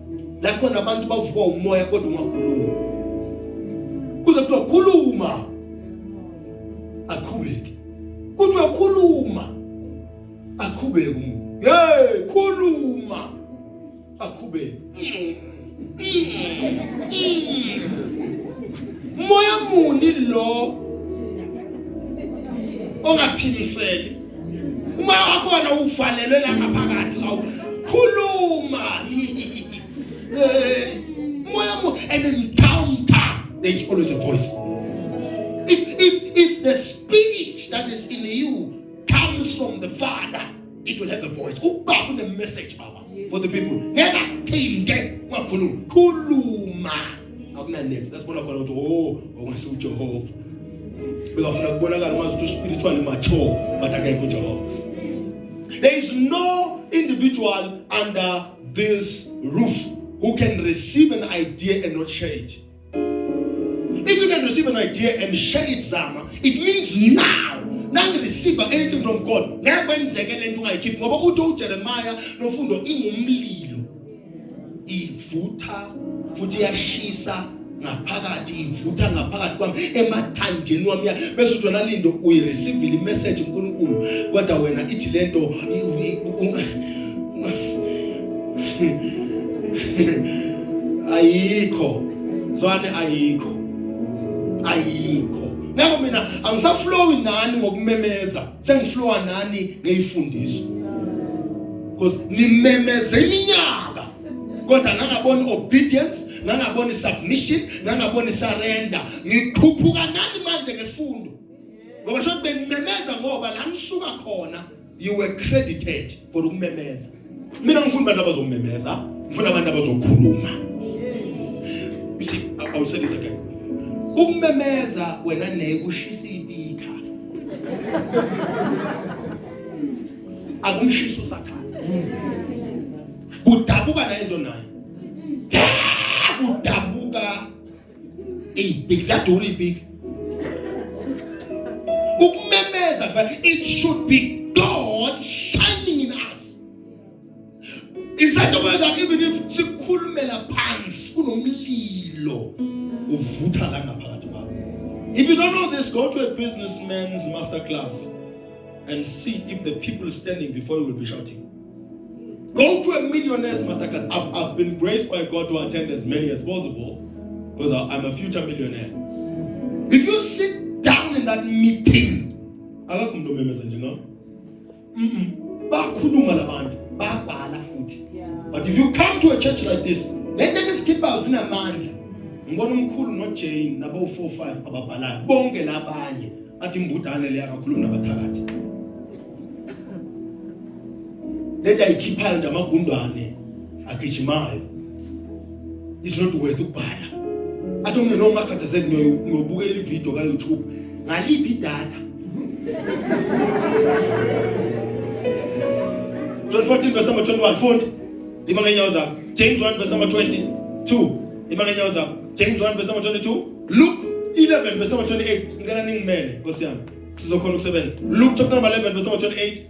la khona abantu bavuka umoya kodwa ungakhuluma. Kuze kuthiwa khuluma aqhubeke. Kuthi uyakhuluma aqhubeke umuntu. Hey, khuluma aqhubeke. Moya muni lo ongaphimiseli uma wakhona uvalelwe la ngaphakathi awu khuluma moya muni and encounter there is always a voice. If the spirit that is in you comes from the Father, it will have a voice. Ubaba une message baba for the people. Ngeka thinde ngakhuluma khuluma akuna next. That's what I'm going to ngase uJehova. Bekafuna kubonakala ngathi spiritually mature but akekho uJehova. There is no individual under this roof who can receive an idea and not share it. If you can receive an idea and share it, Zama, it means now receive anything from God. Ngekwenzekele into ungayikhiphi ngoba uthi uJeremiah nofundo ingumlilo. Ivutha futhi yashisa ngaphakathi ivutha ngaphakathi kwami emathanjeni wami bese uthi wena lindo uyireceive le message uNkulunkulu kodwa wena ithi lento ayikho zwane ayikho ngakho mina angisaflowi nani ngokumemeza sengiflowa nani ngeyifundiso because nimemeza iminyaka kodwa ngangabona obedience ngangabona submission ngangabona surrender ngiqhuphuka nani manje ngesifundo ngoba shothi benimemeza ngoba la nisuka khona you were credited for ukumemeza. Mina ngifuna abantu abazomemeza ngifuna abantu abazokhuluma. You see, I will say this again. Ukumemeza wena nekushisa ibika akumshisa usathana udabuka na into nayo udabuka big zaduri big ukumemeza but it should be God shining in us in such a way that even if sikhulumela phansi kunomlilo uvutha la ngaphakathi kwakho. If you don't know this, go to a businessman's masterclass and see if the people standing before you will be shouting. Go to a millionaire's masterclass. I've been graced by God to attend as many as possible because I'm a future millionaire. If you sit down in that meeting, akakumntomemeza nje no? Bakhuluma labantu, babhala futhi. But if you come to a church like this, let them skip out sinamandla. Ngibona umkhulu noJane nabo 4-5 ababhalayo bonke labanye athi imbudane le akakhuluma nabathakathi leta ikhipha nje amagundwane agijimayo is not worth ukubhala athi umne noma akhathazeli ngiyobukela ivideo ka YouTube ngaliphi data 14 verse number 21 fundi limanga nyawo zakho James 1 verse number 22 limanga nyawo zakho James 1 verse number 22, Luke 11 verse number 28. Ngicela ningimele Nkosi yami. Sizokhona ukusebenza. Luke chapter number 11 verse number 28.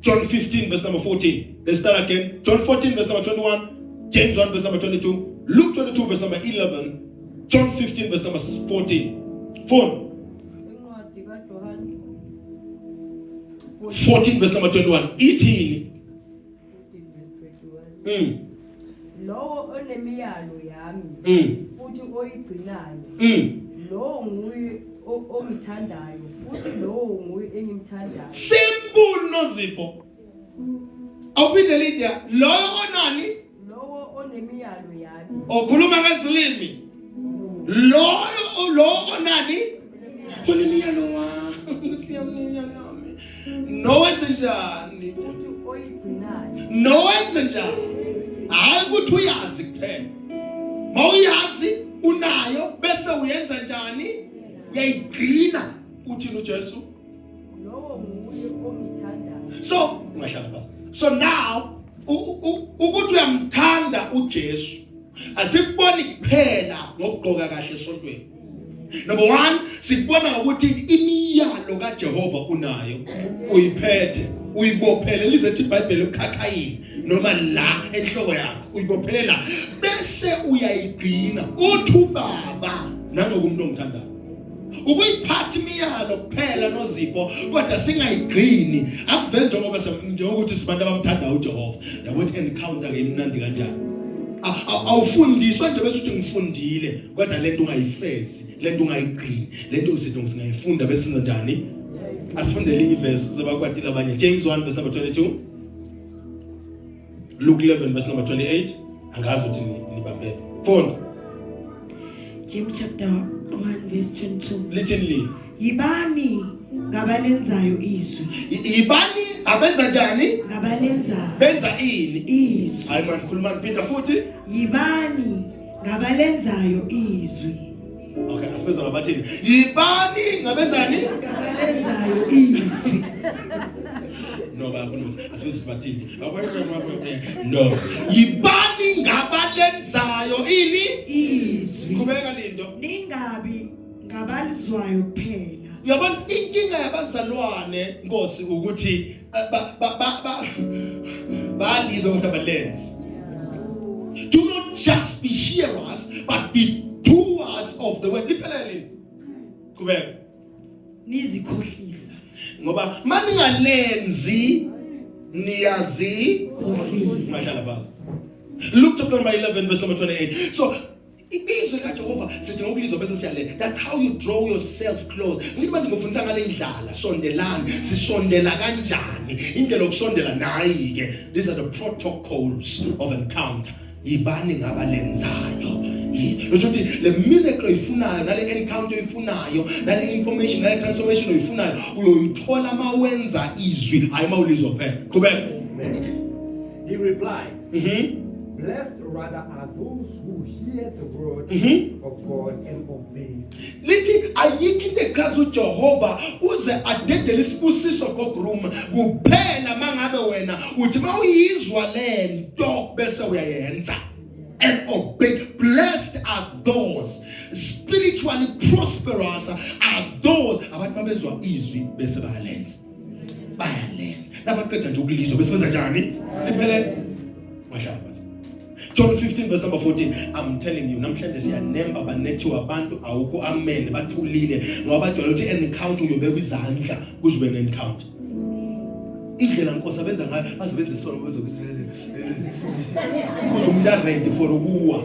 John 15 verse number 14. Let's start again. John 14 verse number 21. James 1 verse number 22. Luke 22 verse number 11. John 15 verse number 14. 14 verse number 21. 18 verse 21. Lo onemiyalo yami futhi oyigcinayo lo nguye ongithandayo futhi lo nguye engimthandayo. Simple nozipho awuphinde Lydia lo onani lo onemiyalo yami okhuluma ngezilimi lo onani onemiyalo wami siyamnyanya yami nowenze njani futhi oyigcinayo nowenze njani hayi ukuthi uyazi kuphela njani uyayigcina uthini uJesu lowo nguye ongithandayo. so ungahlala phansi so now ukuthi uyamthanda uJesu asikuboni kuphela ngokugqoka kahle esontweni. Number 1 sikubona ukuthi imiyalo kaJehova unayo uyiphethe uyibophele lizethi iBhayibheli ukhakhayini noma la enhloko yakho uyibophele la bese uyayigcina uthi ubaba nangokumuntu ongithandayo ukuyiphatha imiyalo kuphela noZipho kodwa singayigcini akuveli njengokuthi sibantu abamthanda uJehova yabo ukuthi encounter ke imnandi kanjani. Awufundiswa nje bese uthi ngifundile kodwa lento ungayifezi lento ungayigcini lento usithi ngisingayifunda bese senza njani asifundele iverse zebakwatile abanye James 1 verse number 22 Luke 11 verse number 28 angazi ukuthi nibambele funda James chapter 1 verse 22 literally yibani ngabalenzayo izwi yibani abenza njani ngabalenzayo benza ini izwi hayi man khuluma phinda futhi yibani ngabalenzayo izwi okay asibeza labathini yibani ngabenzani ngabalenzayo izwi no bakhuluma asibeza bathini no yibani ngabalenzayo ini izwi kubeka lindo ningabi ngabalizwayo kuphela. Uyabona inkinga yabazalwane Nkosi ukuthi balizwa ukuthi abalenzi. Do not just be hearers but be doers of the word. Liphelele. Kubeka. Nizikhohlisa. Ngoba maningalenzi niyazi Khohlisa. mahlala phansi. Luke chapter number 11 verse number 28. So izwi kaJehova sithi ngokulizwa bese siyalela. That's how you draw yourself close. Ngithi manje ngifundisa ngale indlala sondelana sisondela kanjani indlela yokusondela nayi ke. These are the protocols of encounter. Yibani ngabalenzayo. Lokuthi le miracle ifunayo nale encounter ifunayo nale information nale transformation ifunayo uyoyithola mawenza izwi hayi mawulizwa phela. Qhubeka. He replied, blessed rather are those who hear the word of God and obey. Lithi ayikho into echaza uJehova uze adedele isibusiso koGruma kuphela mangabe wena uthi mawuyizwa lento bese uyayenza and obey. Blessed are those spiritually prosperous are those abantu babezwa izwi bese bayalenza nabaqeda nje ukulizwa bese benza njani liphelele mahlala base John 15 verse number 14. I'm telling you namhlanje siyanemba banethu abantu awukho amen bathulile ngoba bajwayele ukuthi encounter uyobeka izandla kuzube nencounter indlela Nkosi abenza ngayo azibenza isona bezokusebenza kuzomuntu ready for ukuwa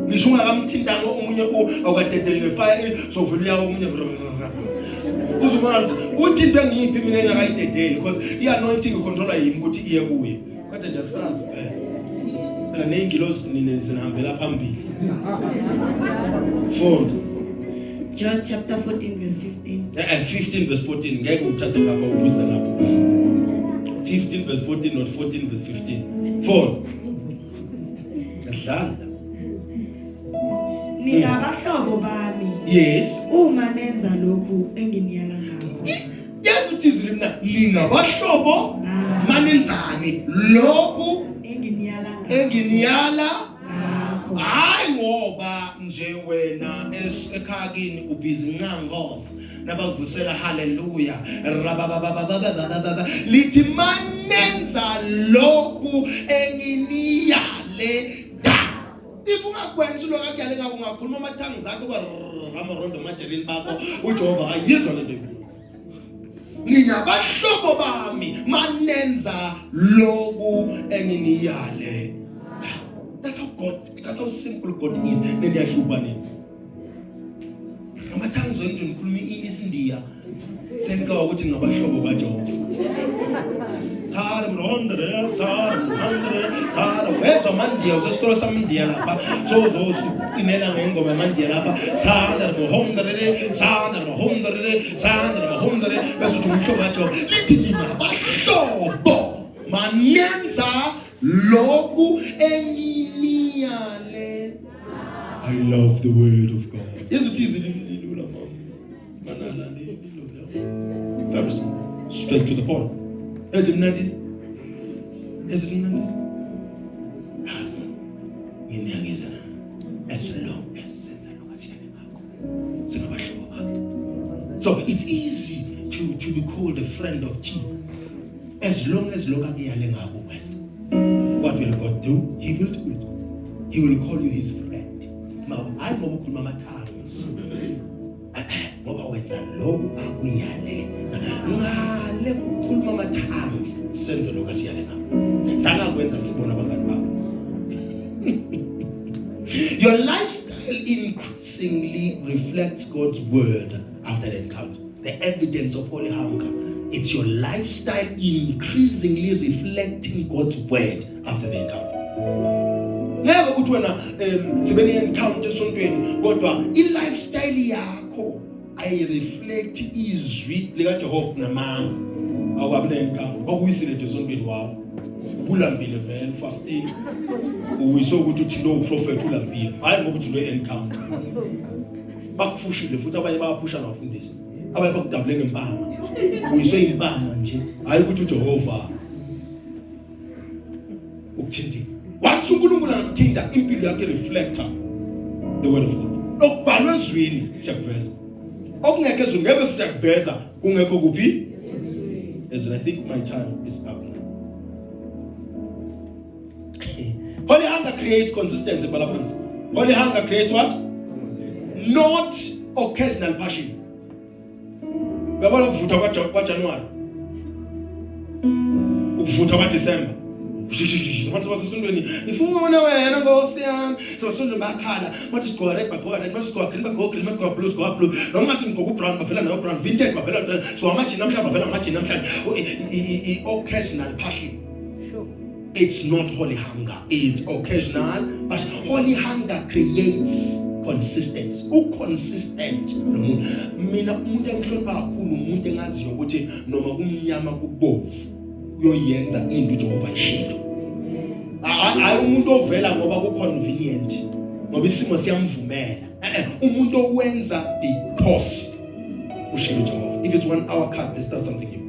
ngisho ungakamthintanga omunye awukadedele nefire sovela uyawo omunye uzumanga uthi into engiphi mina engakayidedeli because i-anointing icontrola yini ukuthi iye kuye kodwa nje sazi phela neyingilosi nini zinahambela phambili fund John chapter 14 verse 15 15 verse 14 ngeke uthathe lapha ubuza lapha 15 verse 14 not 14 verse 15 fund kadlala ningabahlobo bami yes uma nenza lokhu enginiyala ngakho. Yesu uthizile mina ningabahlobo manenzani lokhu enginiyala ngakho. hayi ngoba nje wena ekhakini ubhizi nqangoth nabakuvusela haleluya lithi manenza lokhu enginiyale if ungakwenza lo kakuyale ngako ungakhuluma amathangi zakho kwamarondo majerini bakho uJehova ayizwa lento enkulu. Ninabahlobo bami manenza loku enginiyale. That's how simple God is. Neniyahlupha nini? Amathangi zona nje ngikhuluma isiNdiya senka ukuthi ngabahlobo kaJehova. Sara wezwa mandiya usesikolo samandiya lapha inela ngengoma mandiya lapha sandra mohondere bese uthi umhlobo kaJehova lithi ninabahlobo manenza lokhu enginiyale I love the word of God. Yes, it is. Very simple. Straight to the point. Yes, it is. As long as so it's easy to be called a friend of Jesus. As long as what will God do? He will do it. He will call you his friend. Now, I'm going to mama tongues. Ngoba wenza lokho akuyale. Ngale ukukhuluma ama tongues senze lokho asiyale ngakho. Sangakwenza sibona abangani bakho. Your lifestyle increasingly reflects God's word after the encounter. The evidence of holy hunger. It's your lifestyle increasingly reflecting God's word after the encounter. Never uthi wena sibene encounter esontweni kodwa i-lifestyle yakho ay reflect izwi lika Jehova namanga. Awukabe encounter bakuyisile nje esontweni wakho. Ulambile vele fasting. Uyiso ukuthi uthi lo prophet ulambile. Hayi ngoba uthi lo encounter. Bakufushile futhi abanye bayaphusha nabafundisi. Abanye bakudabule ngempama. Uyiso impama nje. Hayi ukuthi uJehova ukuthinti. Once uNkulunkulu akuthinta impilo yakhe reflector the word of God. Okubhalwe ezwini siyakuveza. Okungeke ezweni ngeke siyakuveza kungekho kuphi? As I think my time is up now. Holy hunger creates consistency, Balabans. Holy hunger creates what? Not occasional passion. Uyabona ukuvuthwa kwa January. Ukuvuthwa kwa December. Abantu basesondweni ifuna wena Nkosi yami. Sosondwe bakhala, bathi sigqoka red bagqoka red, bathi sigqoka green bagqoka green, sigqoka blue sigqoka blue. Noma ngathi ngigqoka brown bavela nayo brown, vintage bavela so amajini namhlanje bavela amajini namhlanje. Occasional passion. It's not holy hunger, it's occasional, but holy hunger creates consistency. Consistent nomuntu. Mina umuntu engihlonipha kakhulu umuntu engaziyo ukuthi noma kumnyama kubovu uyoyenza into uJehova ishilo. Hayi umuntu ovela ngoba ku convenient. Ngoba isimo siyamvumela. Umuntu owenza because ushilo uJehova. If it's 1 hour cut, let's start something new.